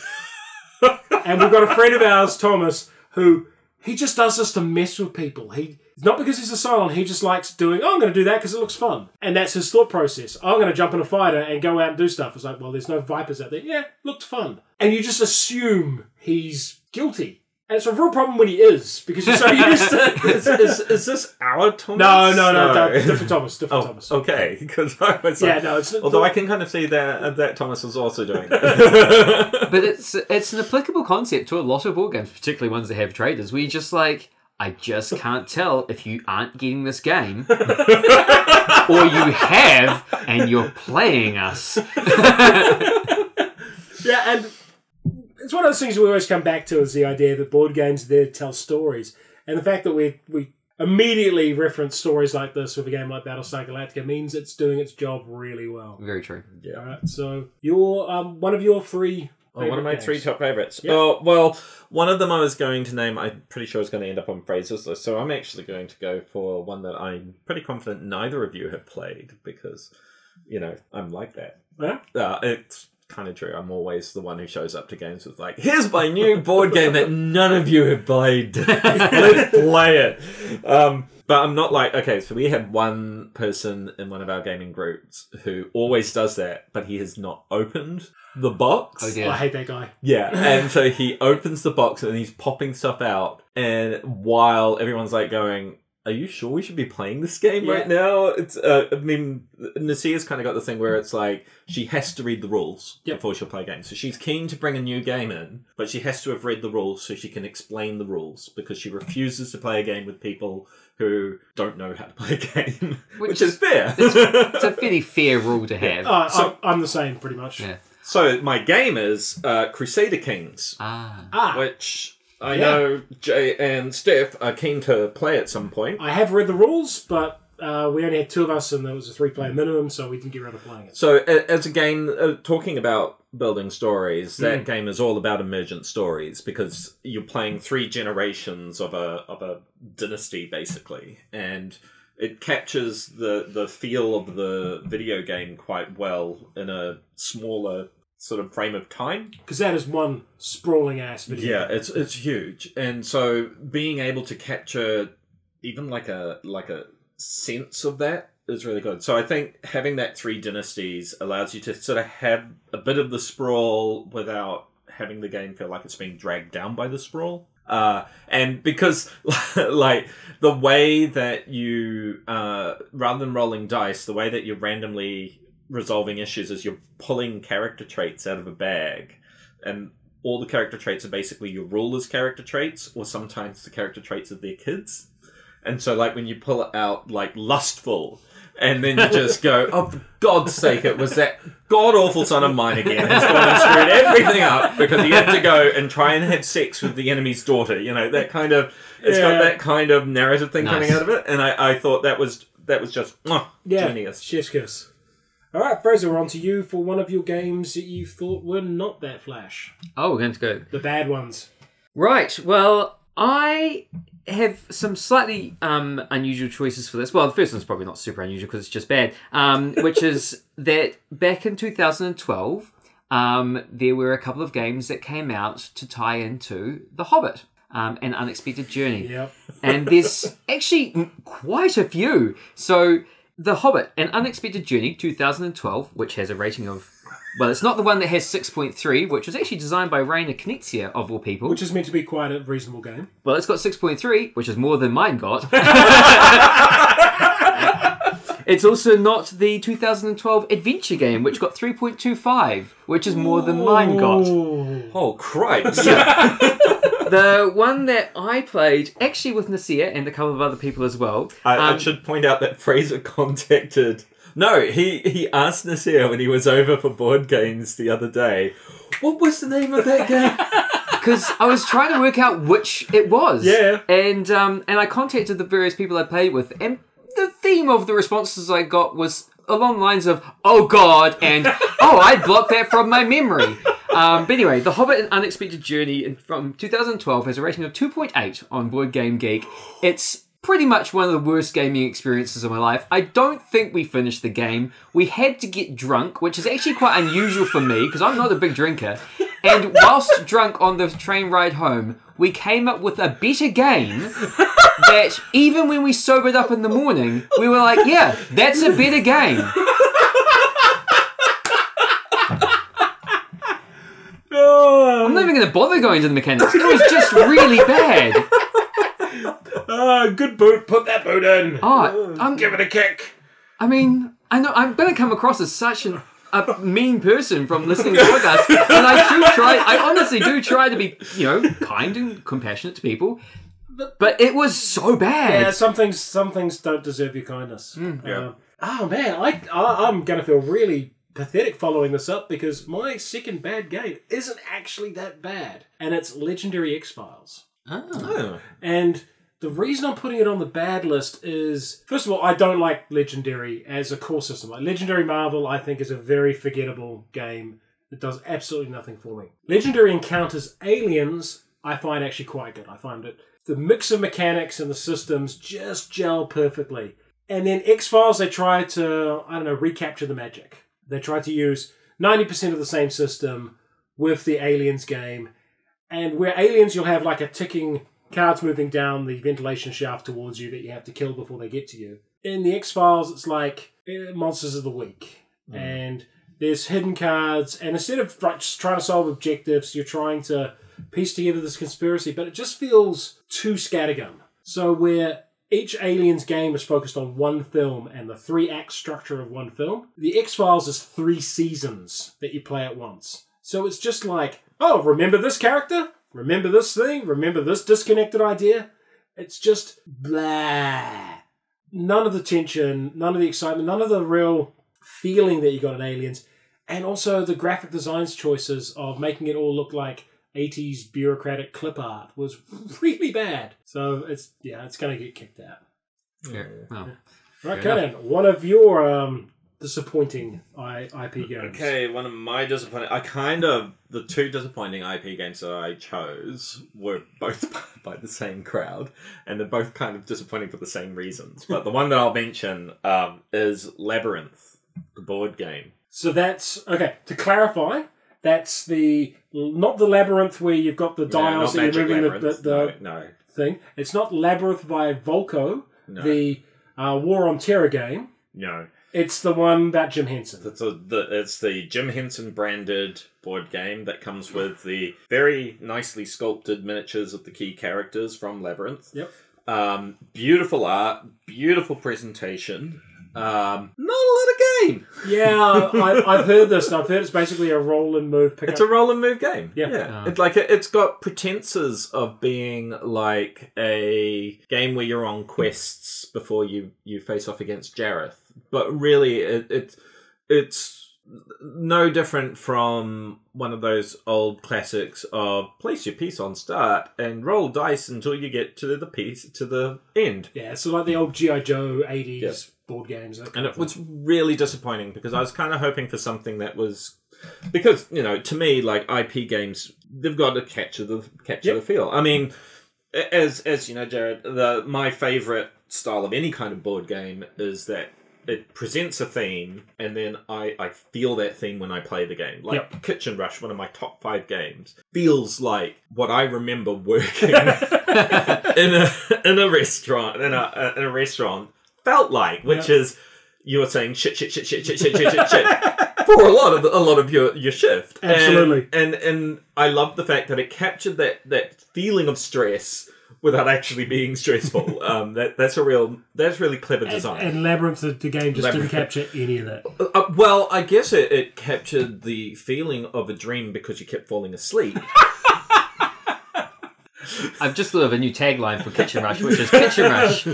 And we've got a friend of ours, Thomas, who. He just does this to mess with people. Not because he's a Cylon, he just likes doing, I'm going to do that because it looks fun. And that's his thought process. I'm going to jump in a fighter and go out and do stuff. It's like, well, there's no Vipers out there. Yeah, looked fun. And you just assume he's guilty. And it's a real problem when he is, because you're so used to it. Is this our Thomas? No, different Thomas. Thomas. Okay, because I was like, although I can kind of see that Thomas was also doing it. But it's an applicable concept to a lot of board games, particularly ones that have traders, where you're just like, I just can't tell if you aren't getting this game, or you have, and you're playing us. Yeah, and it's one of those things we always come back to is the idea that board games are there to tell stories. And the fact that we immediately reference stories like this with a game like Battlestar Galactica means it's doing its job really well. Very true. Yeah. All right, so your one of your 3 one of my games. 3 top favourites. Yep. Oh, well, one of them I was going to name, I'm pretty sure it's going to end up on Fraser's list, so I'm actually going to go for one that I'm pretty confident neither of you have played, because, I'm like that. Yeah? It's kind of true. I'm always the one who shows up to games with like, here's my new board game that none of you have played. Let's play it. But I'm not like, okay, so we have one person in one of our gaming groups who always does that, but he has not opened the box. Oh, dear. I hate that guy. Yeah, and so he opens the box and he's popping stuff out, and while everyone's like going, are you sure we should be playing this game right now? It's, I mean, Nasia's kind of got the thing where it's like, she has to read the rules before she'll play a game. So she's keen to bring a new game in, but she has to have read the rules so she can explain the rules, because she refuses to play a game with people who don't know how to play a game, which is fair. It's a fairly fair rule to have. I'm the same, pretty much. Yeah. So my game is Crusader Kings, which I know Jay and Steph are keen to play at some point. I have read the rules, but we only had 2 of us, and there was a 3-player minimum, so we didn't get around to playing it. So as a game, talking about building stories, that game is all about emergent stories, because you're playing 3 generations of a dynasty, basically, and it captures the feel of the video game quite well in a smaller sort of frame of time, because that is one sprawling ass video. Yeah, it's huge, and so being able to capture even like a sense of that is really good. So I think having that 3 dynasties allows you to sort of have a bit of the sprawl without having the game feel like it's being dragged down by the sprawl. And because like the way that you rather than rolling dice, the way that you're randomly resolving issues is you're pulling character traits out of a bag, and all the character traits are basically your rulers' character traits, or sometimes the character traits of their kids. And so like when you pull out like lustful, and then you just go, oh, for God's sake, it was that god-awful son of mine again. He's gone and screwed everything up because he had to go and try and have sex with the enemy's daughter. That kind of, it's got that kind of narrative thing coming out of it. And I thought that was just genius. Chef's kiss. All right, Fraser, we're on to you for one of your games that you thought were not that flash. Oh, we're going to go. The bad ones. Right, well, I have some slightly unusual choices for this. Well, the first one's probably not super unusual because it's just bad, which is that back in 2012, there were a couple of games that came out to tie into The Hobbit. An Unexpected Journey. Yep. And there's actually quite a few. So, The Hobbit, An Unexpected Journey, 2012, which has a rating of... Well, it's not the one that has 6.3, which was actually designed by Rainer Knizia, of all people. Which is meant to be quite a reasonable game. Well, it's got 6.3, which is more than mine got. It's also not the 2012 adventure game, which got 3.25, which is more than mine got. Oh, Christ. The one that I played, actually with Nasia and a couple of other people as well. I should point out that Fraser contacted... No, he asked Nasir when he was over for board games the other day, what was the name of that game? Because I was trying to work out which it was. Yeah. And I contacted the various people I played with, and the theme of the responses I got was along the lines of, oh God, and oh, I blocked that from my memory. But anyway, The Hobbit, An Unexpected Journey from 2012 has a rating of 2.8 on Board Game Geek. It's pretty much one of the worst gaming experiences of my life. I don't think we finished the game. We had to get drunk, which is actually quite unusual for me, because I'm not a big drinker. And whilst drunk on the train ride home, we came up with a better game that even when we sobered up in the morning, we were like, yeah, that's a better game. I'm not even going to bother going to the mechanics. It was just really bad. Good boot. Put that boot in. Give it a kick. I mean, I know I'm going to come across as such a mean person from listening to podcasts, and I honestly do try to be, kind and compassionate to people, but it was so bad. Yeah, some things don't deserve your kindness. Yeah. Oh man, I'm going to feel really pathetic following this up because my second bad game isn't actually that bad, and it's Legendary X-Files. Oh. And the reason I'm putting it on the bad list is, first of all, I don't like Legendary as a core system. Like Legendary Marvel, I think, is a very forgettable game that does absolutely nothing for me. Legendary Encounters Aliens, I find actually quite good. I find it the mix of mechanics and the systems just gel perfectly. And then X-Files, they try to, recapture the magic. They try to use 90% of the same system with the Aliens game. And where Aliens, you'll have like a ticking cards moving down the ventilation shaft towards you that you have to kill before they get to you. In the X-Files, it's like Monsters of the Week. And there's hidden cards. And instead of just trying to solve objectives, you're trying to piece together this conspiracy. But it just feels too scattergun. So where each Aliens game is focused on one film and the 3-act structure of one film, the X-Files is 3 seasons that you play at once. So it's just like, oh, remember this character? Remember this thing? Remember this disconnected idea? It's just blah. None of the tension, none of the excitement, none of the real feeling that you got in Aliens. And also the graphic designs choices of making it all look like 80s bureaucratic clip art was really bad. So it's going to get kicked out. Yeah. Oh. Right, Conan, one of your disappointing IP games. Okay, one of my disappointing... The 2 disappointing IP games that I chose were both by the same crowd, and they're both kind of disappointing for the same reasons. But the one that I'll mention is Labyrinth, the board game. So that's... Okay, to clarify, that's not the Labyrinth where you've got the dials that you're moving the thing. It's not Labyrinth by Volko, the War on Terror game. No. It's the one about Jim Henson. It's the Jim Henson branded board game that comes with the very nicely sculpted miniatures of the key characters from Labyrinth. Yep. Beautiful art, beautiful presentation. Not a lot of game. Yeah, I've heard this. I've heard it's basically a roll and move pickup. It's a roll and move game. Yeah. It's got pretenses of being like a game where you're on quests before you face off against Jareth. But really, it's no different from one of those old classics of place your piece on start and roll dice until you get to the end. Yeah, so like the old G.I. Joe 80s board games. And it was really disappointing because I was kind of hoping for something that was... Because, you know, to me, like, IP games, they've got to capture the feel. I mean, as you know, Jared, my favourite style of any kind of board game is that it presents a theme, and then I feel that theme when I play the game. Like Kitchen Rush, one of my top 5 games, feels like what I remember working in a restaurant felt like, which is you were saying shit for a lot of your shift. Absolutely. And I love the fact that it captured that feeling of stress without actually being stressful. That's really clever design. And Labyrinth, the game, just didn't capture any of that. Well, I guess it captured the feeling of a dream because you kept falling asleep. I've just thought of a new tagline for Kitchen Rush, which is Kitchen Rush,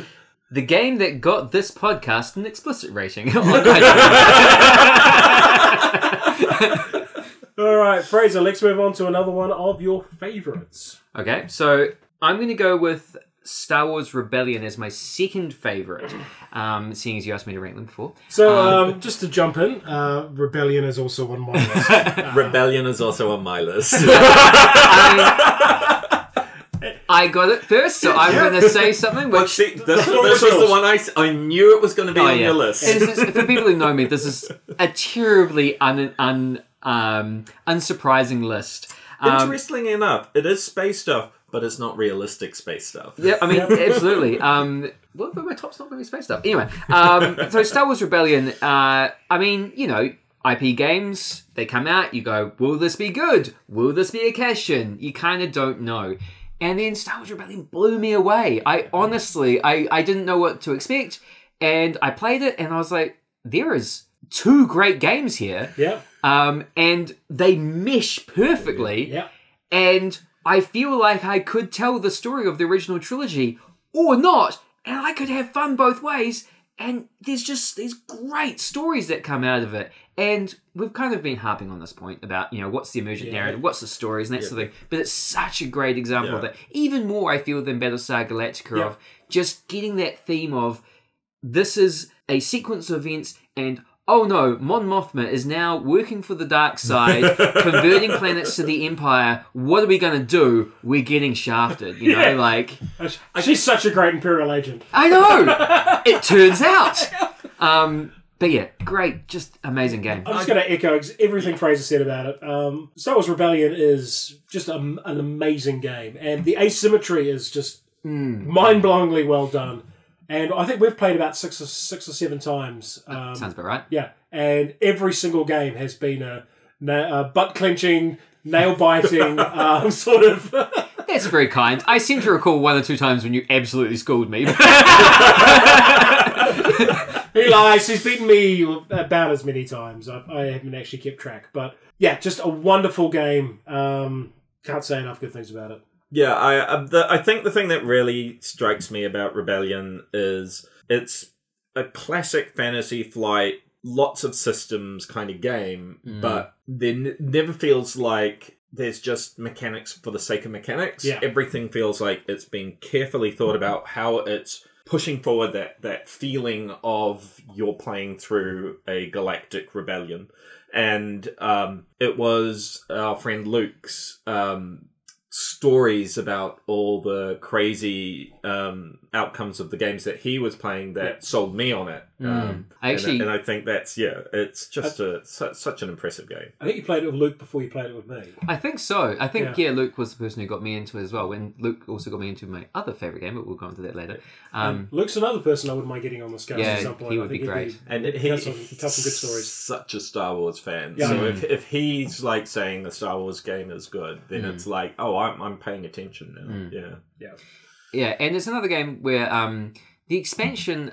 the game that got this podcast an explicit rating. All right, Fraser, let's move on to another one of your favourites. Okay, so I'm going to go with Star Wars Rebellion as my second favourite, seeing as you asked me to rank them before. So, just to jump in, Rebellion is also on my list. Rebellion is also on my list. I got it first, so I'm going to say something. Which this was the one I knew it was going to be on your list. For people who know me, this is a terribly unsurprising list. Interestingly enough, it is space stuff, but it's not realistic space stuff. Yeah, I mean, absolutely. Well, my top's not going to be space stuff. Anyway, so Star Wars Rebellion, I mean, you know, IP games, they come out, you go, will this be good? Will this be a cash-in? You kind of don't know. And then Star Wars Rebellion blew me away. I honestly didn't know what to expect, and I played it, and I was like, there is 2 great games here. Yeah. And they mesh perfectly. Yeah. And I feel like I could tell the story of the original trilogy or not, and I could have fun both ways. And there's just these great stories that come out of it. And we've kind of been harping on this point about, you know, what's the emergent narrative, what's the stories, and that sort of thing. But it's such a great example of that. Even more, I feel, than Battlestar Galactica, of just getting that theme of this is a sequence of events, and oh no, Mon Mothma is now working for the dark side, converting planets to the Empire. What are we going to do? We're getting shafted, you know, like... She's such a great Imperial agent. I know! It turns out! But yeah, great, just amazing game. I'm just going to echo everything Fraser said about it. Star Wars Rebellion is just an amazing game, and the asymmetry is just mind-blowingly well done. And I think we've played about six or 7 times. Sounds about right. Yeah, and every single game has been a butt-clenching, nail-biting sort of... That's very kind. I seem to recall 1 or 2 times when you absolutely schooled me. He lies. He's beaten me about as many times. I haven't actually kept track. But yeah, just a wonderful game. Can't say enough good things about it. Yeah, I think the thing that really strikes me about Rebellion is it's a classic Fantasy Flight, lots of systems kind of game, but there never feels like there's just mechanics for the sake of mechanics. Yeah. Everything feels like it's been carefully thought about how it's pushing forward that feeling of you're playing through a galactic rebellion. And it was our friend Luke's stories about all the crazy outcomes of the games that he was playing that sold me on it. And I think that's, it's just such an impressive game. I think you played it with Luke before you played it with me. I think so. I think, Luke was the person who got me into it as well. When Luke also got me into my other favourite game, but we'll go into that later. Luke's another person I wouldn't mind getting on the scale at some point. He would be great. He tells some good stories. Such a Star Wars fan. Yeah. So if he's like saying the Star Wars game is good, then it's like, oh, I'm paying attention now. Yeah, and it's another game where the expansion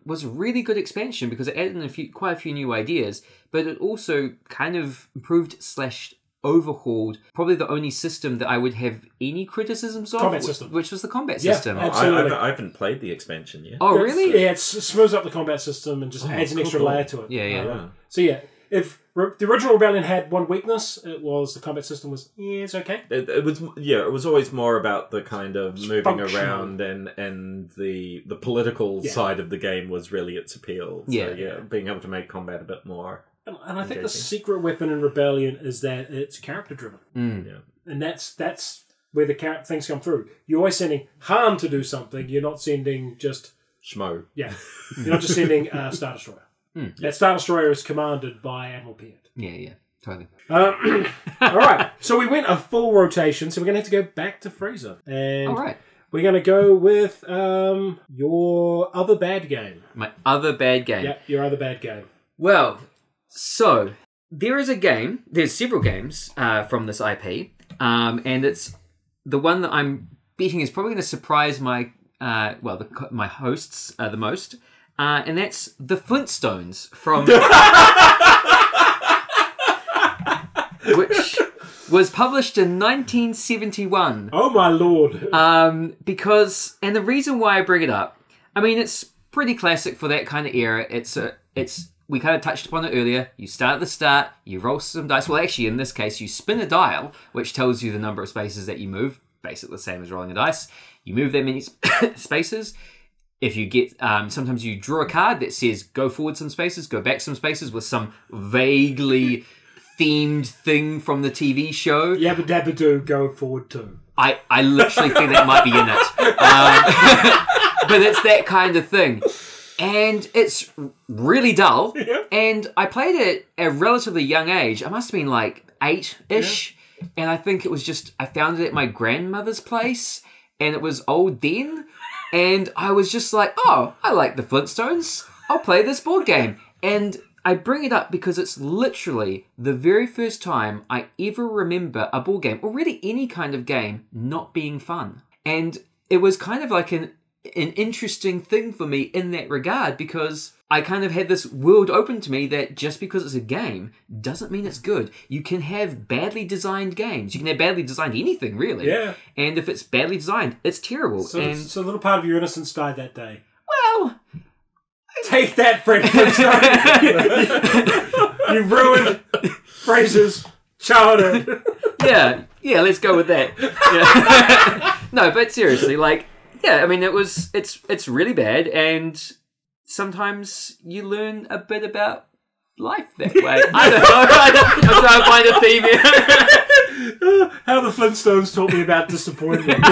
was a really good expansion because it added in quite a few new ideas, but it also kind of improved / overhauled probably the only system that I would have any criticisms of, combat system, which was the combat system. Absolutely. I haven't played the expansion yet. Oh, really? Yeah, it smooths up the combat system and just adds an extra layer to it. Yeah. So yeah, if the original Rebellion had one weakness, it was the combat system was, it's okay. It was always more about the kind of moving Functional. around and the political side of the game was really its appeal. So, being able to make combat a bit more. And I think the secret weapon in Rebellion is that it's character driven. Yeah. And that's where the things come through. You're always sending Han to do something. You're not sending just... Schmo. Yeah. You're not just sending Star Destroyer. That Star Destroyer is commanded by Admiral Piet. Yeah, totally. All right. So we went a full rotation, so we're going to have to go back to Fraser. And All right. we're going to go with your other bad game. My other bad game. Yeah, your other bad game. Well, so there is a game. There's several games from this IP, and it's the one that I'm betting is probably going to surprise my my hosts the most, and that's the Flintstones from which was published in 1971. Oh my lord! Because the reason why I bring it up, I mean, it's pretty classic for that kind of era. It's we kind of touched upon it earlier. You start at the start, you roll some dice. Well, actually, in this case, you spin a dial, which tells you the number of spaces that you move. Basically the same as rolling a dice. You move that many spaces. If you get, sometimes you draw a card that says go forward some spaces, go back some spaces with some vaguely themed thing from the TV show. Yabba dabba do, go forward too. I literally think that might be in it. But it's that kind of thing. And it's really dull. Yeah. And I played it at a relatively young age. I must have been like 8-ish. Yeah. And I think it was just, I found it at my grandmother's place. And it was old then. And I was just like, oh, I like the Flintstones. I'll play this board game. And I bring it up because it's literally the very first time I ever remember a board game, or really any kind of game, not being fun. And it was kind of like an interesting thing for me in that regard, because I kind of had this world open to me that just because it's a game doesn't mean it's good. You can have badly designed games. You can have badly designed anything, really. Yeah. And if it's badly designed, it's terrible. So a little part of your innocence died that day. Well... Take that, Fred Flintstone. You ruined Fraser's childhood. Yeah, let's go with that. Yeah. No, but seriously, like, yeah, I mean, it's really bad, and sometimes you learn a bit about life that way. I don't know. I'm trying to find a theme here. How the Flintstones taught me about disappointment.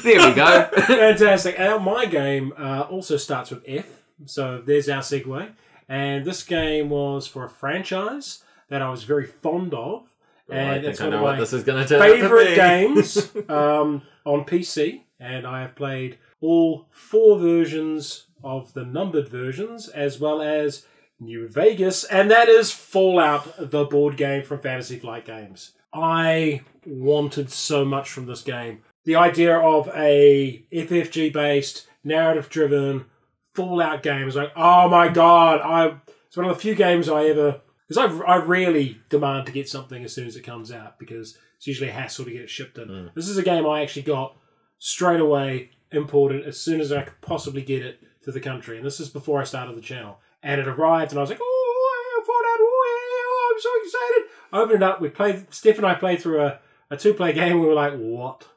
There we go. Fantastic. And my game also starts with F, so there's our segue. And this game was for a franchise that I was very fond of. And it's one of my favourite games on PC. And I have played all 4 versions of the numbered versions, as well as New Vegas, and that is Fallout, the board game from Fantasy Flight Games. I wanted so much from this game. The idea of a FFG-based, narrative-driven Fallout game is like, oh my god, it's one of the few games I ever... Because I rarely demand to get something as soon as it comes out, because it's usually a hassle to get it shipped in. This is a game I actually got straight away imported as soon as I could possibly get it to the country. And this is before I started the channel. And it arrived, and I was like, oh, Fallout, oh, I'm so excited. I opened it up, Steph and I played through a 2-player game, and we were like, what?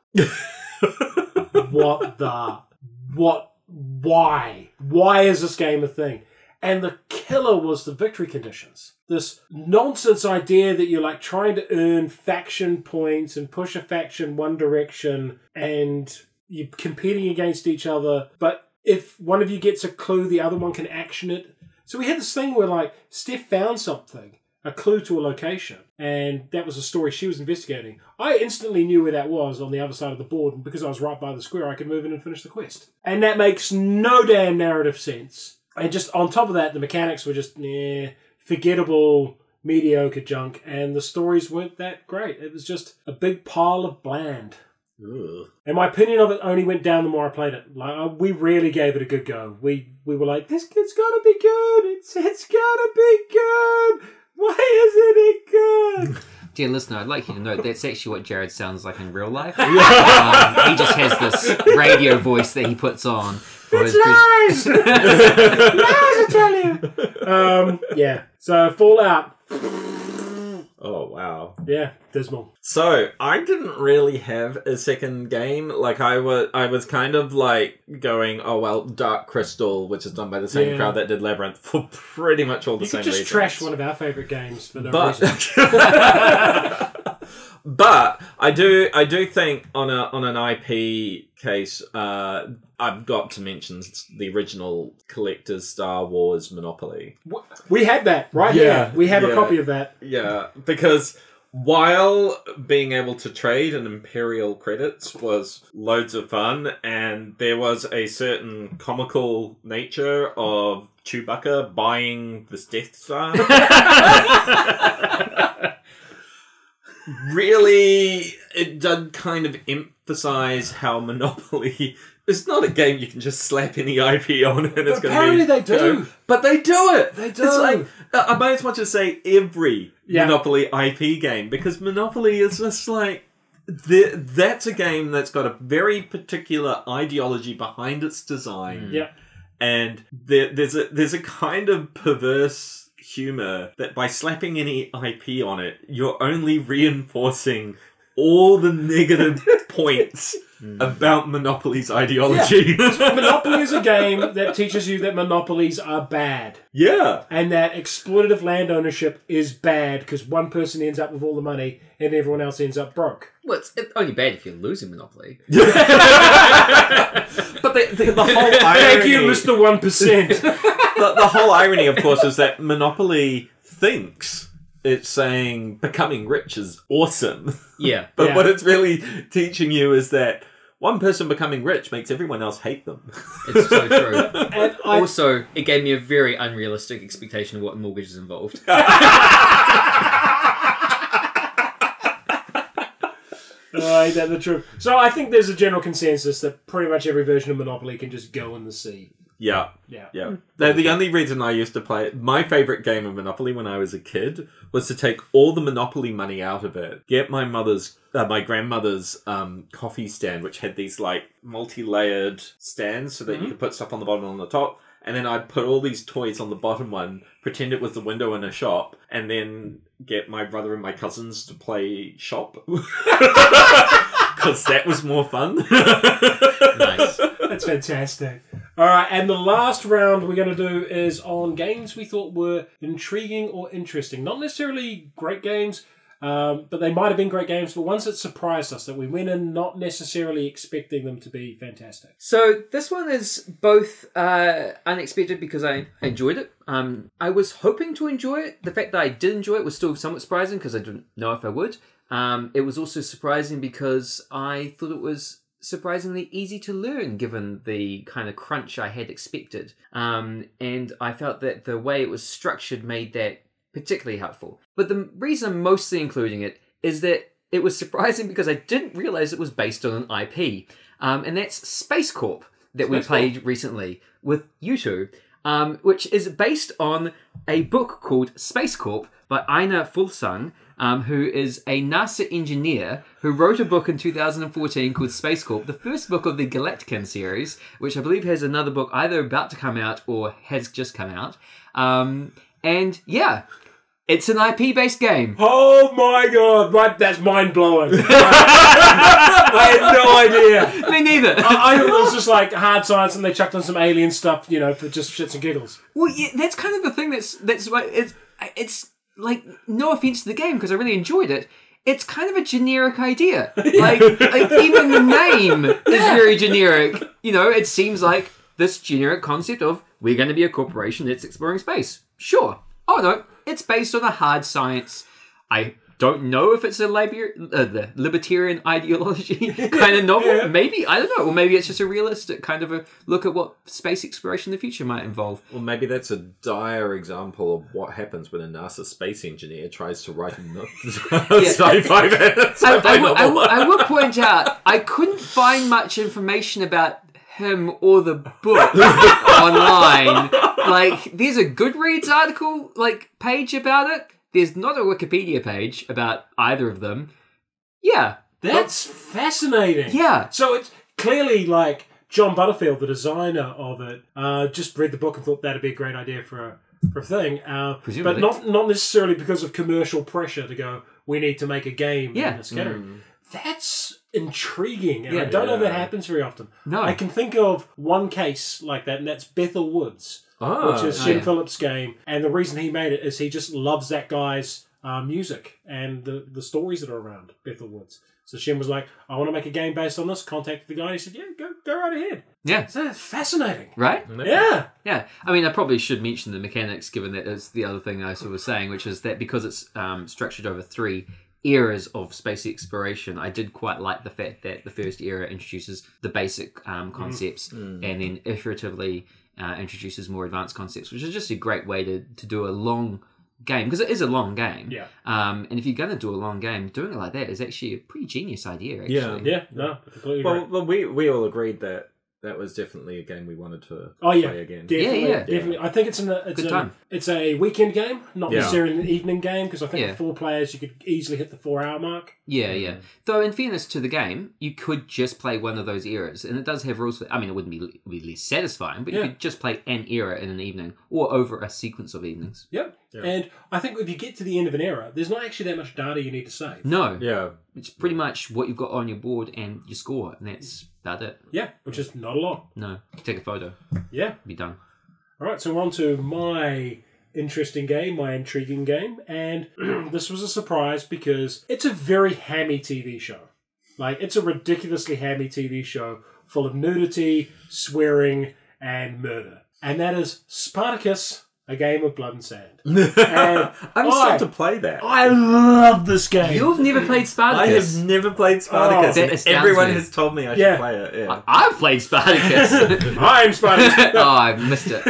Why? Why is this game a thing? And the killer was the victory conditions. This nonsense idea that you're like trying to earn faction points and push a faction one direction, and you're competing against each other. But if one of you gets a clue, the other one can action it. So we had this thing where like Steph found something, a clue to a location, and that was a story she was investigating. I instantly knew where that was on the other side of the board, and because I was right by the square, I could move in and finish the quest. And that makes no damn narrative sense. And just on top of that, the mechanics were just forgettable, mediocre junk, and the stories weren't that great. It was just a big pile of bland. Ugh. And my opinion of it only went down the more I played it. Like we really gave it a good go. We were like, it's gotta be good. It's gotta be good. Why isn't it good? Dear listener, I'd like you to know that's actually what Jared sounds like in real life. He just has this radio voice that he puts on. It's lies! Lies, I tell you! Yeah. So Fallout Oh, wow. Yeah, dismal. So, I didn't really have a second game. Like, I was kind of like going, oh, well, Dark Crystal, which is done by the same crowd that did Labyrinth, for pretty much all the same reasons. You could just trash one of our favourite games for no But reason. but I do think on an IP case, I've got to mention the original collector's Star Wars Monopoly. We had that right here. We have a copy of that. Yeah, because while being able to trade in Imperial credits was loads of fun, and there was a certain comical nature of Chewbacca buying this Death Star. Really, it did kind of emphasize how Monopoly is not a game you can just slap any IP on and it's going to be... Apparently they do. But they do it! They do. It's like, I might as well just say every Monopoly IP game, because Monopoly is just like... That's a game that's got a very particular ideology behind its design. Yeah. And there's a kind of perverse humor that by slapping any IP on it, you're only reinforcing all the negative points about Monopoly's ideology. Yeah. Monopoly is a game that teaches you that monopolies are bad. Yeah. And that exploitative land ownership is bad because one person ends up with all the money and everyone else ends up broke. Well, it's only bad if you're losing Monopoly. But the whole irony... Thank you, Mr. 1%. the whole irony, of course, is that Monopoly thinks it's saying becoming rich is awesome. Yeah. But what it's really teaching you is that one person becoming rich makes everyone else hate them. It's so true. And also, it gave me a very unrealistic expectation of what mortgages involved. Ain't that the truth? So I think there's a general consensus that pretty much every version of Monopoly can just go in the sea. Yeah. The only reason I used to play it, my favourite game of Monopoly when I was a kid, was to take all the Monopoly money out of it, get my grandmother's coffee stand, which had these like multi-layered stands so that you could put stuff on the bottom and on the top, and then I'd put all these toys on the bottom one, pretend it was the window in a shop, and then get my brother and my cousins to play shop. Because that was more fun. Nice. That's fantastic. All right, and the last round we're going to do is on games we thought were intriguing or interesting. Not necessarily great games, but they might have been great games, but ones that surprised us, that we went in not necessarily expecting them to be fantastic. So this one is both unexpected because I enjoyed it. I was hoping to enjoy it. The fact that I did enjoy it was still somewhat surprising because I didn't know if I would. It was also surprising because I thought it was surprisingly easy to learn given the kind of crunch I had expected. And I felt that the way it was structured made that particularly helpful. But the reason I'm mostly including it is that it was surprising because I didn't realise it was based on an IP. And that's Space Corp that we played recently with you two, which is based on a book called Space Corp by Einar Fuglsang, who is a NASA engineer who wrote a book in 2014 called Space Corp, the first book of the Galactica series, which I believe has another book either about to come out or has just come out. And yeah, it's an IP-based game. Oh my god, right, that's mind-blowing. I had no idea. Me neither. I thought it was just like hard science and they chucked on some alien stuff, you know, for just shits and giggles. Well, yeah, that's kind of the thing that's what it's like, no offense to the game because I really enjoyed it. It's kind of a generic idea. Like even the name is very generic. You know, it seems like this generic concept of we're going to be a corporation that's exploring space. Sure. Oh no, it's based on a hard science. I don't know if it's a the libertarian ideology kind of novel. Yeah. Maybe, I don't know. Or maybe it's just a realistic kind of a look at what space exploration in the future might involve. Well, maybe that's a dire example of what happens when a NASA space engineer tries to write a sci-fi novel. I will point out, I couldn't find much information about him or the book online. Like, there's a Goodreads article, page about it. There's not a Wikipedia page about either of them. Yeah. That's fascinating. Yeah. So it's clearly John Butterfield, the designer of it, just read the book and thought that'd be a great idea for for a thing. Presumably. But not necessarily because of commercial pressure to go, we need to make a game in this category. That's intriguing, and I don't know that happens very often. No. I can think of one case like that, and that's Bethel Woods, which is Shem Phillips' game. And the reason he made it is he just loves that guy's music and the stories that are around Bethel Woods. So Shem was like, I want to make a game based on this. Contacted the guy, and he said, yeah, go right ahead. Yeah. So that's fascinating. Right? Yeah. Yeah. I mean, I probably should mention the mechanics, given that it's the other thing I sort of was saying, which is that because it's structured over 3 eras of space exploration, I did quite like the fact that the first era introduces the basic concepts and then iteratively introduces more advanced concepts, which is just a great way to do a long game, because it is a long game. Yeah. And if you're going to do a long game, doing it like that is actually a pretty genius idea, actually. Yeah. No, completely agree. Well, we all agreed that was definitely a game we wanted to play again. Definitely. I think it's a weekend game, not necessarily an evening game, because I think with 4 players you could easily hit the 4-hour mark. Yeah. Though, in fairness to the game, you could just play one of those eras, and it does have rules. I mean, it wouldn't be really satisfying, but you could just play an era in an evening, or over a sequence of evenings. Yep. Yeah. And I think if you get to the end of an era, there's not actually that much data you need to save. No. Yeah. It's pretty much what you've got on your board and your score, and that's about it. Yeah, which is not a lot. No. Take a photo. Yeah. Be done. All right, so we're on to my interesting game, my intriguing game, and this was a surprise because it's a very hammy TV show. Like, it's a ridiculously hammy TV show full of nudity, swearing, and murder. And that is Spartacus, A Game of Blood and Sand. And I'm still to play that. I love this game. You've never played I Spartacus. have never played Spartacus. that and astounds everyone me. has told me I should play it. Yeah. I've played Spartacus. I'm Spartacus. Oh, I missed it.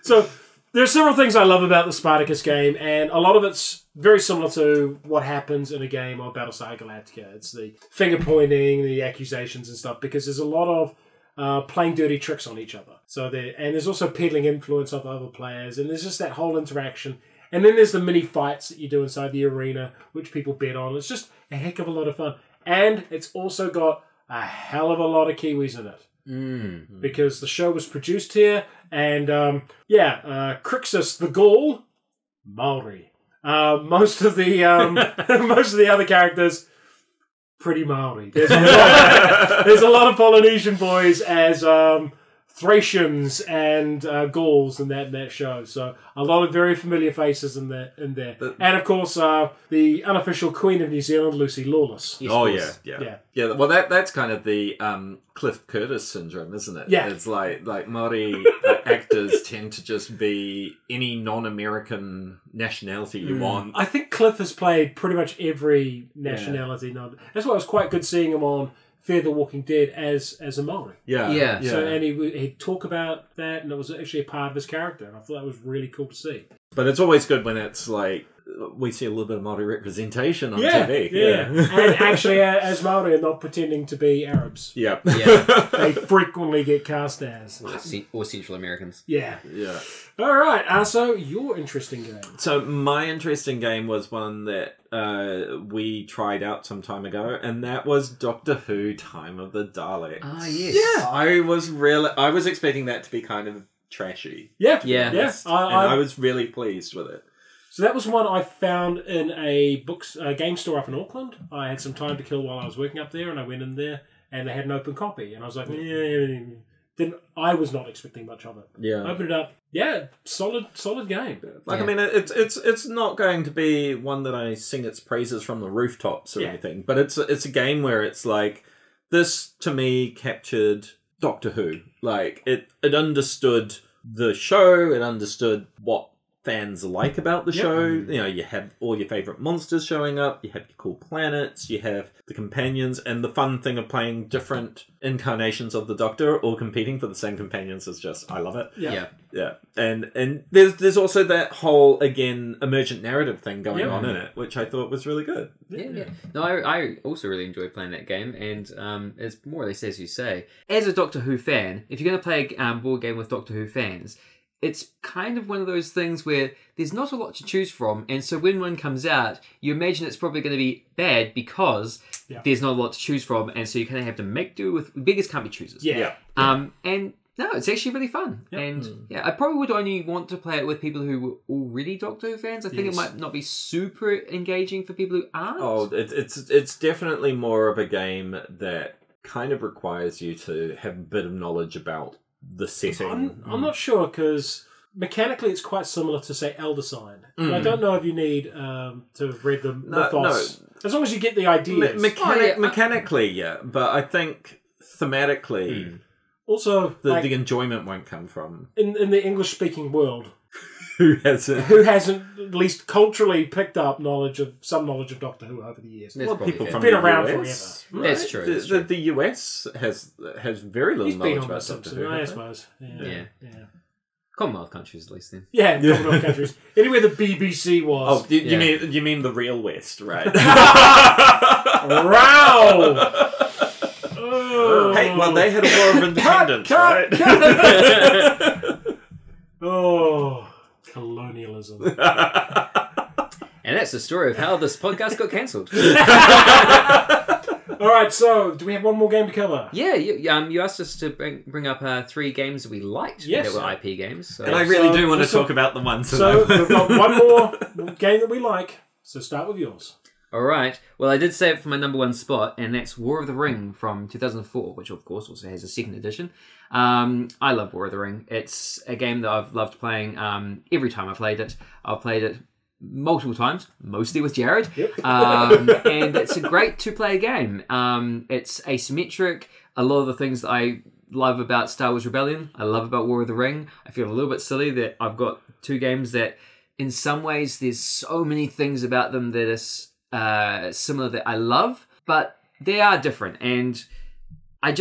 So, there are several things I love about the Spartacus game, and a lot of it's very similar to what happens in a game of Battlestar Galactica. It's the finger pointing, the accusations and stuff, because there's a lot of playing dirty tricks on each other. So there's also peddling influence of other players, and there's just that whole interaction. And then there's the mini fights that you do inside the arena, which people bet on. It's just a heck of a lot of fun. And it's also got a hell of a lot of Kiwis in it. Because the show was produced here, and Crixus the Gaul, Maori. Most of the other characters, pretty Maori. There's a lot of Polynesian boys as Thracians and Gauls in that show. So a lot of very familiar faces in there. And of course, the unofficial Queen of New Zealand, Lucy Lawless. Yes, yeah. Well, that's kind of the Cliff Curtis syndrome, isn't it? Yeah. It's like Māori actors tend to just be any non-American nationality you want. I think Cliff has played pretty much every nationality. That's why it was quite good seeing him on Fear the Walking Dead as a Maori. Yeah. So, and he'd talk about that, and it was actually a part of his character, and I thought that was really cool to see. But it's always good when it's like we see a little bit of Maori representation on TV. Yeah. And actually, as Maori are not pretending to be Arabs. Yeah. They frequently get cast as. Or Central Americans. Yeah. Yeah. All right. So, your interesting game. So, my interesting game was one that we tried out some time ago, and that was Doctor Who: Time of the Daleks. Ah, yes. Yeah. I was expecting that to be kind of trashy. Yeah. And I was really pleased with it. So that was one I found in a game store up in Auckland. I had some time to kill while I was working up there, and I went in there, and they had an open copy, and I was like, I was not expecting much of it. Yeah. Opened it up. Yeah, solid game. I mean, it's not going to be one that I sing its praises from the rooftops or anything, but it's a game where it's like, this to me captured Doctor Who. Like, it understood the show, it understood what fans like about the show. You know, you have all your favourite monsters showing up, you have your cool planets, you have the companions, and the fun thing of playing different incarnations of the Doctor all competing for the same companions is just, I love it. Yeah. And there's also that whole, again, emergent narrative thing going on in it, which I thought was really good. Yeah. No, I also really enjoyed playing that game, and it's more or less as you say. As a Doctor Who fan, if you're going to play a board game with Doctor Who fans, it's kind of one of those things where there's not a lot to choose from, and so when one comes out, you imagine it's probably going to be bad because there's not a lot to choose from, and so you kind of have to make do with beggars can't be choosers. Yeah. And No, it's actually really fun. Yep. And yeah, I probably would only want to play it with people who were already Doctor Who fans. I think it might not be super engaging for people who aren't. Oh, it's definitely more of a game that kind of requires you to have a bit of knowledge about the setting. I'm not sure, because mechanically it's quite similar to, say, Elder Sign. But I don't know if you need to have read the mythos. As long as you get the ideas. Mechanically, yeah. But I think thematically... Also, the enjoyment won't come from... In the English-speaking world... Who hasn't at least culturally picked up some knowledge of Doctor Who over the years. Well, people from been the around US, forever. right? That's true. The US has very little knowledge about Doctor Who. I suppose. Yeah. Commonwealth countries, at least, then. Yeah, Commonwealth countries. Anywhere the BBC was. Oh, you mean the real West, right? Wow! Oh. Hey, well, they had a war of independence, right? Oh, colonialism. And that's the story of how this podcast got cancelled. All right, so do we have one more game to cover? Yeah, you asked us to bring up 3 games that we liked that were IP games. So. And I really do want to talk about the ones that So we've got one more game that we like, so start with yours. All right. Well, I did save it for my number 1 spot, and that's War of the Ring from 2004, which of course also has a 2nd edition. I love War of the Ring. It's a game that I've loved playing every time I've played it. I've played it multiple times, mostly with Jared. Yep. And it's a great 2-player game. It's asymmetric. A lot of the things that I love about Star Wars Rebellion, I love about War of the Ring. I feel a little bit silly that I've got 2 games that in some ways there's so many things about them that is similar that I love, but they are different. And I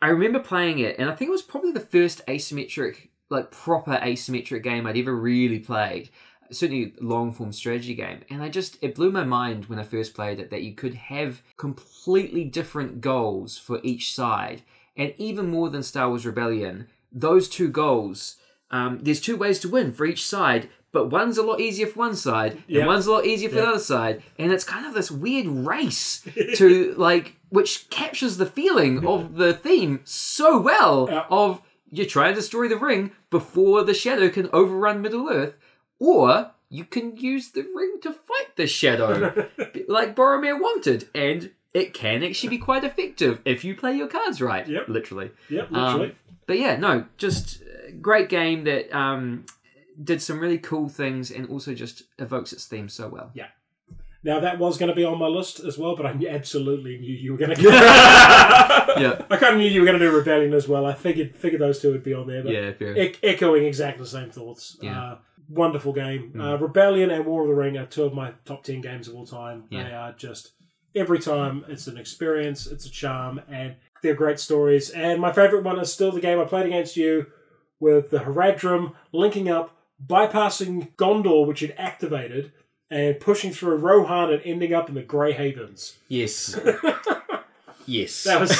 remember playing it, and I think it was probably the first asymmetric, like proper asymmetric game I'd ever really played. Certainly long-form strategy game. And it blew my mind when I first played it that you could have completely different goals for each side. And even more than Star Wars Rebellion, those 2 goals, there's 2 ways to win for each side, but one's a lot easier for one side, and one's a lot easier for the other side. And it's kind of this weird race to, which captures the feeling of the theme so well of you try and destroy the ring before the shadow can overrun Middle-earth, or you can use the ring to fight the shadow, like Boromir wanted, and it can actually be quite effective if you play your cards right, literally. Yep, literally. But yeah, no, just a great game that did some really cool things and also just evokes its theme so well. Yeah. Now, that was going to be on my list as well, but I absolutely knew you were going to I kind of knew you were going to do Rebellion as well. I figured those 2 would be on there. But yeah, fair. Echoing exactly the same thoughts. Yeah. Wonderful game. Rebellion and War of the Ring are 2 of my top 10 games of all time. Yeah. They are just, every time, it's an experience, it's a charm, and they're great stories. And my favourite one is still the game I played against you with the Haradrim linking up, bypassing Gondor, which had activated, and pushing through Rohan and ending up in the Grey Havens. Yes. Yes. That was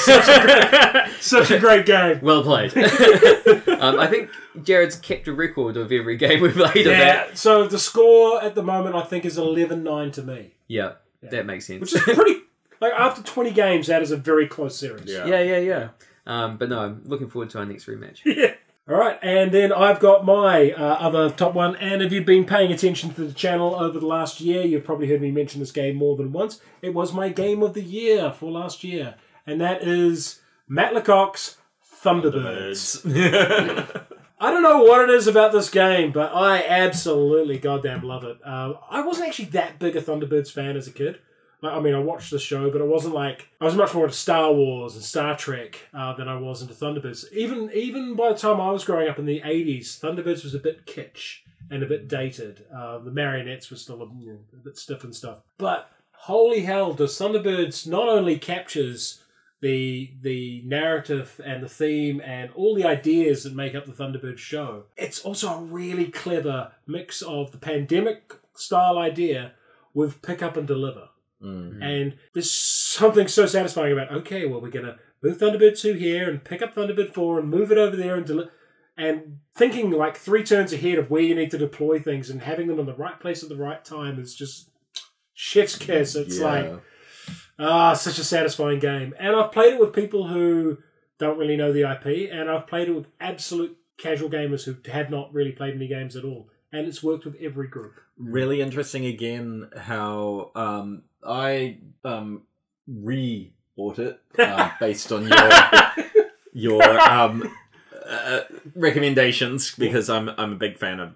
such a great game. Well played. I think Jared's kept a record of every game we've played of that. So the score at the moment, I think, is 11-9 to me. Yeah, that makes sense. Which is pretty... after 20 games, that is a very close series. Yeah. But no, I'm looking forward to our next rematch. Yeah. All right, and then I've got my other top one, and if you've been paying attention to the channel over the last year, you've probably heard me mention this game more than once. It was my game of the year for last year, and that is Matt Lecoq's Thunderbirds. I don't know what it is about this game, but I absolutely goddamn love it. I wasn't actually that big a Thunderbirds fan as a kid. I mean, I watched the show, but it wasn't like... I was much more into Star Wars and Star Trek than I was into Thunderbirds. Even by the time I was growing up in the 80s, Thunderbirds was a bit kitsch and a bit dated. The marionettes were still a bit stiff and stuff. But holy hell, does Thunderbirds not only captures the narrative and the theme and all the ideas that make up the Thunderbirds show, it's also a really clever mix of the pandemic-style idea with pick up and deliver. Mm-hmm. And there's something so satisfying about, okay, well, we're going to move Thunderbird 2 here and pick up Thunderbird 4 and move it over there and thinking like 3 turns ahead of where you need to deploy things and having them in the right place at the right time is just chef's kiss. It's like, such a satisfying game. And I've played it with people who don't really know the IP, and I've played it with absolute casual gamers who have not really played any games at all. And it's worked with every group. Really interesting again how I re-bought it based on your recommendations, because I'm a big fan of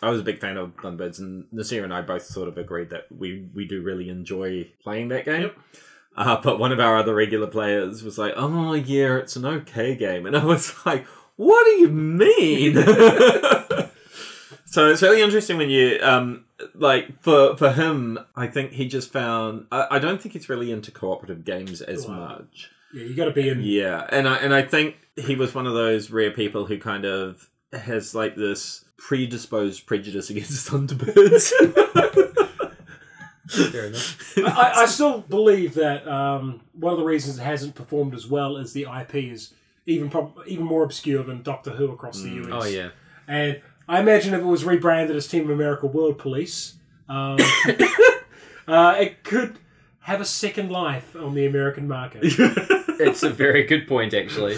I was a big fan of Thunderbirds, and Nasir and I both sort of agreed that we do really enjoy playing that game. Yep. But one of our other regular players was like, "Oh yeah, it's an okay game," and I was like, "What do you mean?" So it's really interesting when you like for him. I think he just found. I don't think he's really into cooperative games as much. Yeah, you got to be in. Yeah, and I think he was one of those rare people who kind of has like this predisposed prejudice against Thunderbirds. Fair enough. I still believe that one of the reasons it hasn't performed as well is the IP is even more obscure than Doctor Who across the US. Oh yeah. And I imagine if it was rebranded as Team America World Police, it could have a second life on the American market. It's a very good point, actually.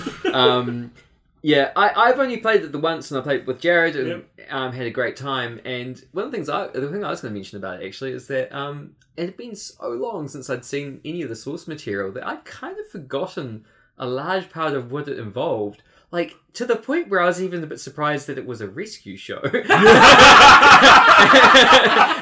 Yeah, I've only played it the once, and I played it with Jared, and had a great time. And one of the thing I was going to mention about it actually is that it had been so long since I'd seen any of the source material that I'd kind of forgotten a large part of what it involved. Like, to the point where I was even a bit surprised that it was a rescue show. And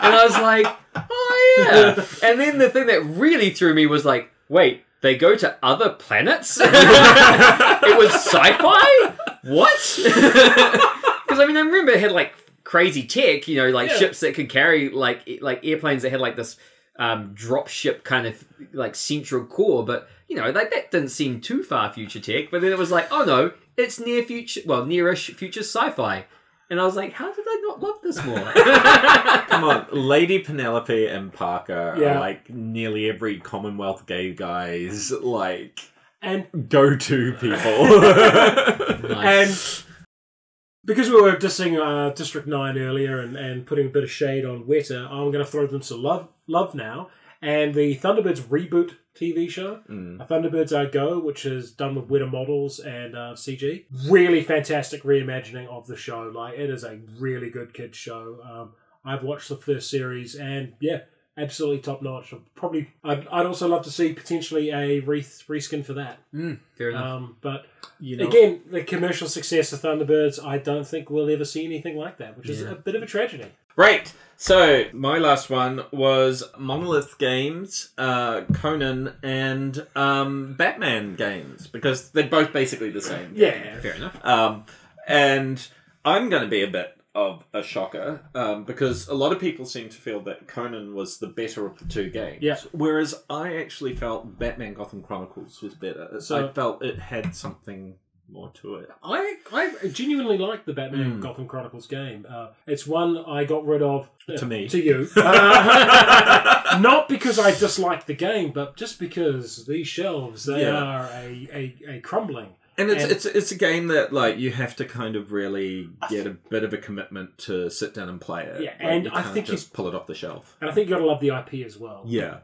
I was like, oh yeah. And then the thing that really threw me was like, wait, they go to other planets? It was sci-fi? What? Because, I mean, I remember it had, like, crazy tech, you know, like ships that could carry, like airplanes that had, like, this drop ship kind of, like, central core. But, you know, like, that didn't seem too far future tech. But then it was like, oh, no, it's nearish future sci-fi. And I was like, how did I not love this more? Come on, Lady Penelope and Parker are like nearly every Commonwealth gay guy's like and go-to people. Nice. And because we were dissing District 9 earlier and putting a bit of shade on Weta, I'm going to throw them some love now. And the Thunderbirds reboot TV show, Thunderbirds Go, which is done with Weta models and CG. Really fantastic reimagining of the show. Like, it is a really good kids show. I've watched the first series, and yeah, absolutely top notch. I'd also love to see potentially a reskin for that. Fair enough. But you know, again, the commercial success of Thunderbirds, I don't think we'll ever see anything like that, which is a bit of a tragedy. Right. So, my last one was Monolith Games, Conan, and Batman games, because they're both basically the same game. Yeah, fair enough. And I'm going to be a bit of a shocker, because a lot of people seem to feel that Conan was the better of the two games, whereas I actually felt Batman Gotham Chronicles was better. So I felt it had something more to it. I genuinely like the Batman Gotham Chronicles game. It's one I got rid of to you. Not because I dislike the game, but just because these shelves are a crumbling. And it's a game that like you have to kind of really get a bit of a commitment to sit down and play it. Yeah, like, and you I can't think just pull it off the shelf. And I think you got to love the IP as well. Yeah.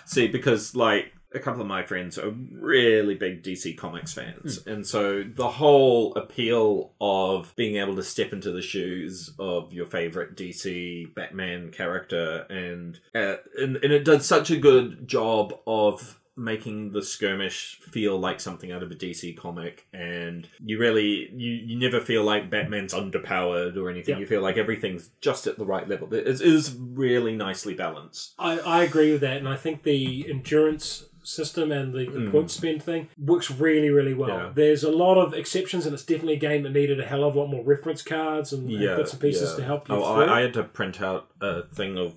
See, because like a couple of my friends are really big DC Comics fans, and so the whole appeal of being able to step into the shoes of your favorite DC Batman character, and it does such a good job of making the skirmish feel like something out of a DC comic, and you never feel like Batman's underpowered or anything. You feel like everything's just at the right level. It is really nicely balanced. I agree with that, and I think the endurance system and the point spend thing works really, really well. Yeah. There's a lot of exceptions, and it's definitely a game that needed a hell of a lot more reference cards and bits and pieces to help you through. I had to print out a thing of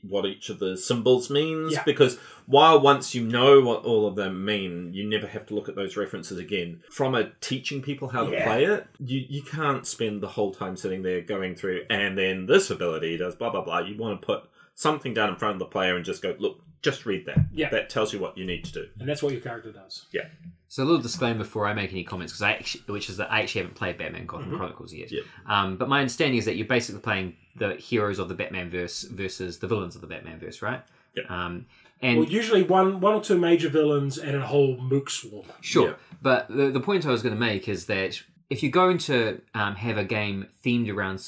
what each of the symbols means, because while once you know what all of them mean, you never have to look at those references again. From teaching people how to play it, you can't spend the whole time sitting there going through, and then this ability does blah, blah, blah. You want to put something down in front of the player and just go, look, just read that. Yeah. That tells you what you need to do. And that's what your character does. Yeah. So a little disclaimer before I make any comments, I actually haven't played Batman Gotham Chronicles yet. Yeah. But my understanding is that you're basically playing the heroes of the Batman verse versus the villains of the Batman verse, right? And Well, usually one or two major villains and a whole mook swarm. sure, Yeah. but the point I was going to make is that if you're going to have a game themed around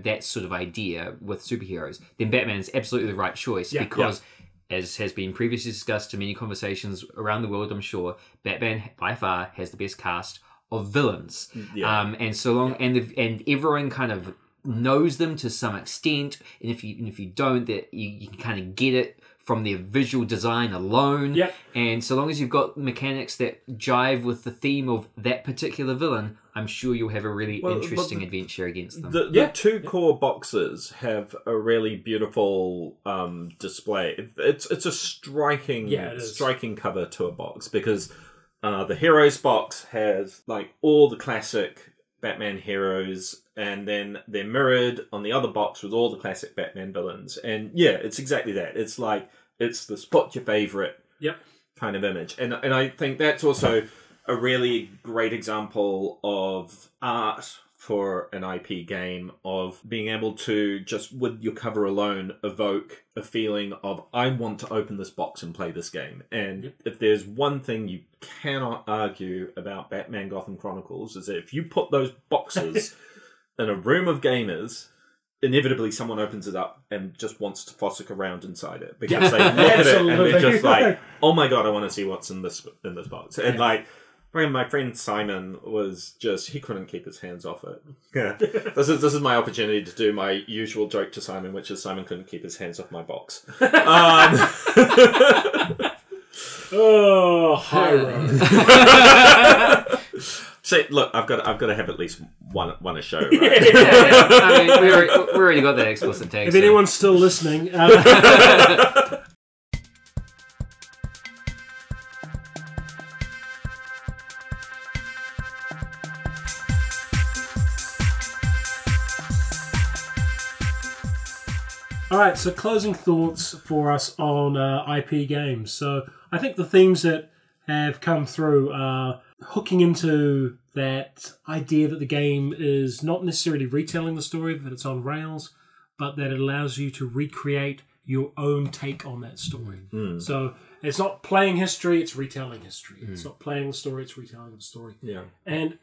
that sort of idea with superheroes, then Batman is absolutely the right choice because, as has been previously discussed in many conversations around the world, I'm sure, Batman by far has the best cast of villains. Yeah. And so long, and everyone kind of knows them to some extent, and if you don't, that you can kind of get it from their visual design alone. Yep. And so long as you've got mechanics that jive with the theme of that particular villain, I'm sure you'll have a really interesting adventure against them. The two core boxes have a really beautiful display. It's a striking cover to a box because the Heroes box has like all the classic Batman heroes, and then they're mirrored on the other box with all the classic Batman villains. And yeah, it's exactly that. It's like, it's the spot your favorite kind of image. And I think that's also a really great example of art for an IP game, of being able to just with your cover alone evoke a feeling of, I want to open this box and play this game. And if there's one thing you cannot argue about Batman Gotham Chronicles, is that if you put those boxes in a room of gamers, inevitably someone opens it up and just wants to fossick around inside it because they look at it and they're just like, oh my god, I want to see what's in this box. And like, my friend Simon was just, he couldn't keep his hands off it. Yeah. This is my opportunity to do my usual joke to Simon, which is Simon couldn't keep his hands off my box. Oh, Hyro. See, look, I've got to have at least one a show, right? I mean, we already got that explicit tag. If anyone's still listening... All right, so closing thoughts for us on IP games. So I think the themes that have come through are hooking into that idea that the game is not necessarily retelling the story, that it's on rails, but that it allows you to recreate your own take on that story. So it's not playing history, it's retelling history. It's not playing the story, it's retelling the story. Yeah. And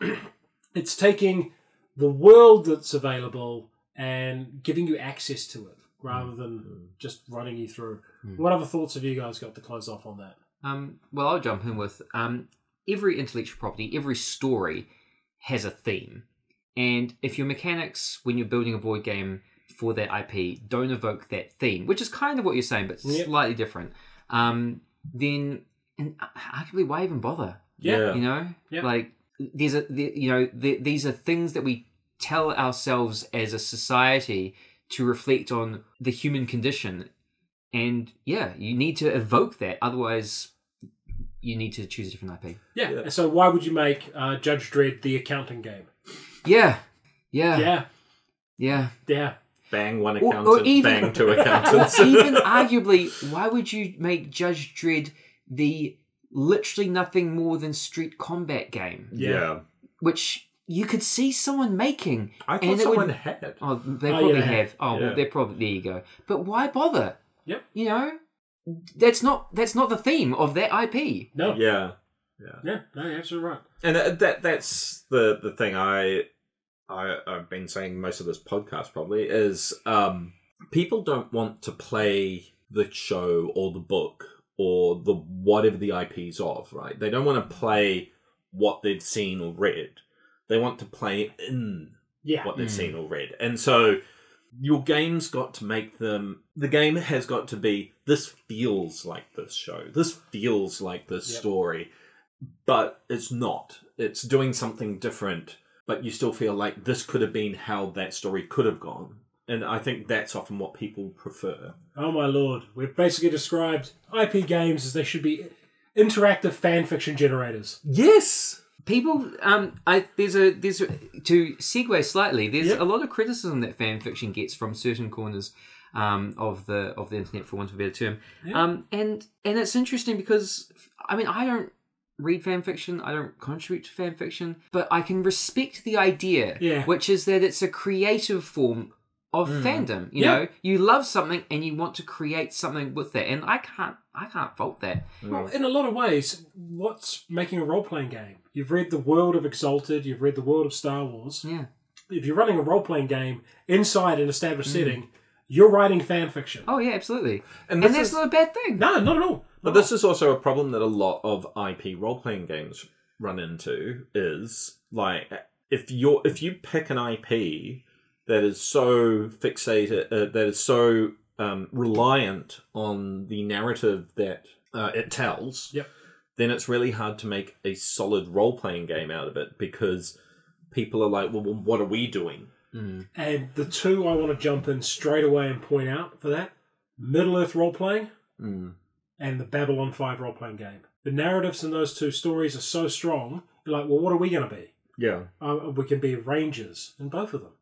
it's taking the world that's available and giving you access to it, rather than just running you through. What other thoughts have you guys got to close off on that? Well, I'll jump in with every intellectual property, every story has a theme. And if your mechanics, when you're building a board game for that IP, don't evoke that theme, which is kind of what you're saying, but slightly different, then arguably, why even bother? Yeah. You know? Yeah. Like, these are things that we tell ourselves as a society to reflect on the human condition. And yeah, you need to evoke that. Otherwise, you need to choose a different IP. Yeah. So why would you make Judge Dredd the accounting game? Yeah. Bang one Or accountant, even- bang two accountants. Or even arguably, why would you make Judge Dredd the literally nothing more than street combat game? Yeah. Which you could see someone making. I and thought it someone would- had. Oh, they probably yeah. have. Oh, Yeah. well, they're probably... There you go. But why bother? Yep. You know? That's not the theme of that IP. No. Yeah. Yeah, no, you're absolutely right. And that's the thing I've been saying most of this podcast probably is people don't want to play the show or the book or the whatever the IP's of, right? They don't want to play what they've seen or read. They want to play in what they've seen or read. And so your game's got to make them... The game has got to be, this feels like this show. This feels like this story. But it's not. It's doing something different, but you still feel like this could have been how that story could have gone. And I think that's often what people prefer. Oh my lord. We've basically described IP games as they should be interactive fan fiction generators. Yes! People, there's a to segue slightly. There's a lot of criticism that fan fiction gets from certain corners of the internet, for want of a better term. And it's interesting because I mean I don't read fan fiction, I don't contribute to fan fiction, but I can respect the idea, which is that it's a creative form of fandom. You know, you love something and you want to create something with that, and I can't fault that. Well, in a lot of ways, what's making a role-playing game? You've read the world of Exalted, you've read the world of Star Wars. Yeah. If you're running a role-playing game inside an established setting, you're writing fan fiction. Oh yeah, absolutely. And this that's is- not a bad thing. No, not at all. But this is also a problem that a lot of IP role-playing games run into, is like if you pick an IP that is so fixated, that is so reliant on the narrative that it tells, then it's really hard to make a solid role-playing game out of it, because people are like, well, what are we doing? And the two I want to jump in straight away and point out for that, Middle-earth role-playing and the Babylon 5 role-playing game. The narratives in those two stories are so strong, you're like, well, what are we going to be? Yeah. We can be rangers in both of them.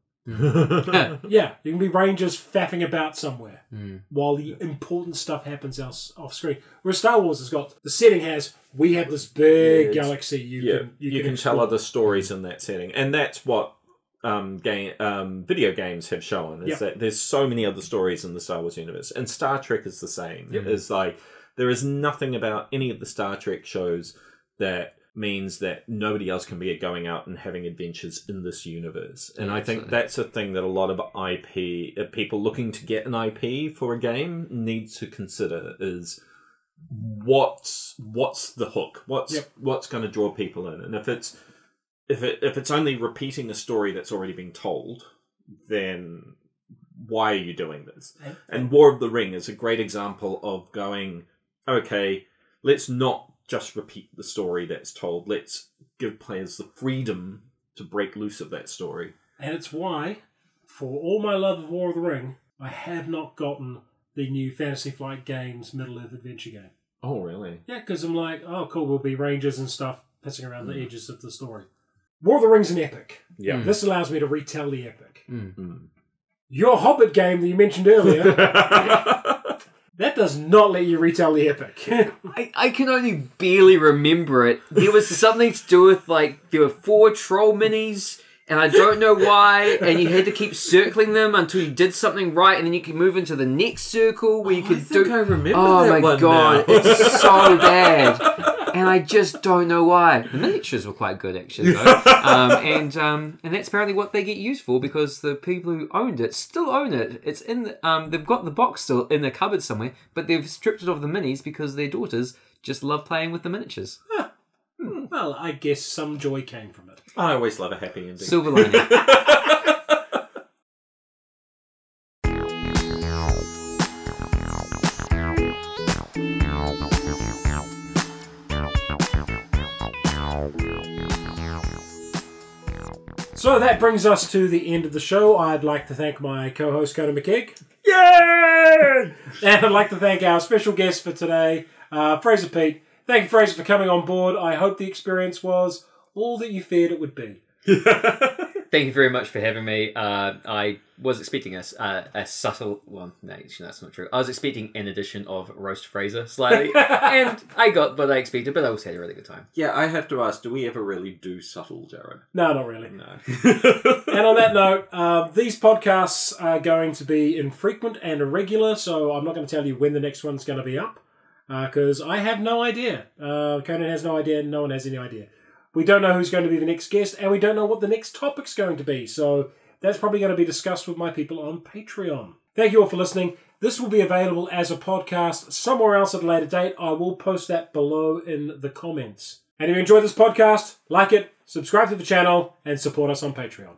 Yeah, you can be rangers faffing about somewhere while the important stuff happens off screen. Whereas Star Wars has got, the setting has, we have this big galaxy you can tell other stories in that setting. And that's what video games have shown, is that there's so many other stories in the Star Wars universe. And Star Trek is the same. It's like, there is nothing about any of the Star Trek shows that means that nobody else can be going out and having adventures in this universe. And I think that's a thing that a lot of IP, people looking to get an IP for a game, need to consider, is what's the hook? What's going to draw people in? And if it's only repeating a story that's already been told, then why are you doing this? And War of the Ring is a great example of going, okay, let's not just repeat the story that's told. Let's give players the freedom to break loose of that story. And it's why, for all my love of War of the Ring, I have not gotten the new Fantasy Flight Games Middle-earth adventure game. Oh, really? Yeah, because I'm like, oh, cool, we'll be rangers and stuff pissing around the edges of the story. War of the Ring's an epic. Yeah. This allows me to retell the epic. Your Hobbit game that you mentioned earlier, that does not let you retell the epic. I can only barely remember it. There was something to do with, like, there were 4 troll minis, and I don't know why, and you had to keep circling them until you did something right, and then you could move into the next circle where you could I remember Oh that my one god, now. it's so bad. And I just don't know why. The miniatures were quite good, actually, though. And that's apparently what they get used for, because the people who owned it still own it. It's in the, they've got the box still in their cupboard somewhere, but they've stripped it of the minis because their daughters just love playing with the miniatures. Well, I guess some joy came from it. I always love a happy ending. Silver lining. So that brings us to the end of the show. I'd like to thank my co-host, Conan McKegg. Yay! And I'd like to thank our special guest for today, Fraser Pete. Thank you, Fraser, for coming on board. I hope the experience was all that you feared it would be. Thank you very much for having me. I was expecting a subtle... Well, no, actually, that's not true. I was expecting an edition of Roast Fraser, slightly. And I got what I expected, but I also had a really good time. Yeah, I have to ask, do we ever really do subtle, Jared? No, not really. No. And on that note, these podcasts are going to be infrequent and irregular, so I'm not going to tell you when the next one's going to be up, because I have no idea. Conan has no idea, no one has any idea. We don't know who's going to be the next guest, and we don't know what the next topic's going to be, so that's probably going to be discussed with my people on Patreon. Thank you all for listening. This will be available as a podcast somewhere else at a later date. I will post that below in the comments. And if you enjoyed this podcast, like it, subscribe to the channel, and support us on Patreon.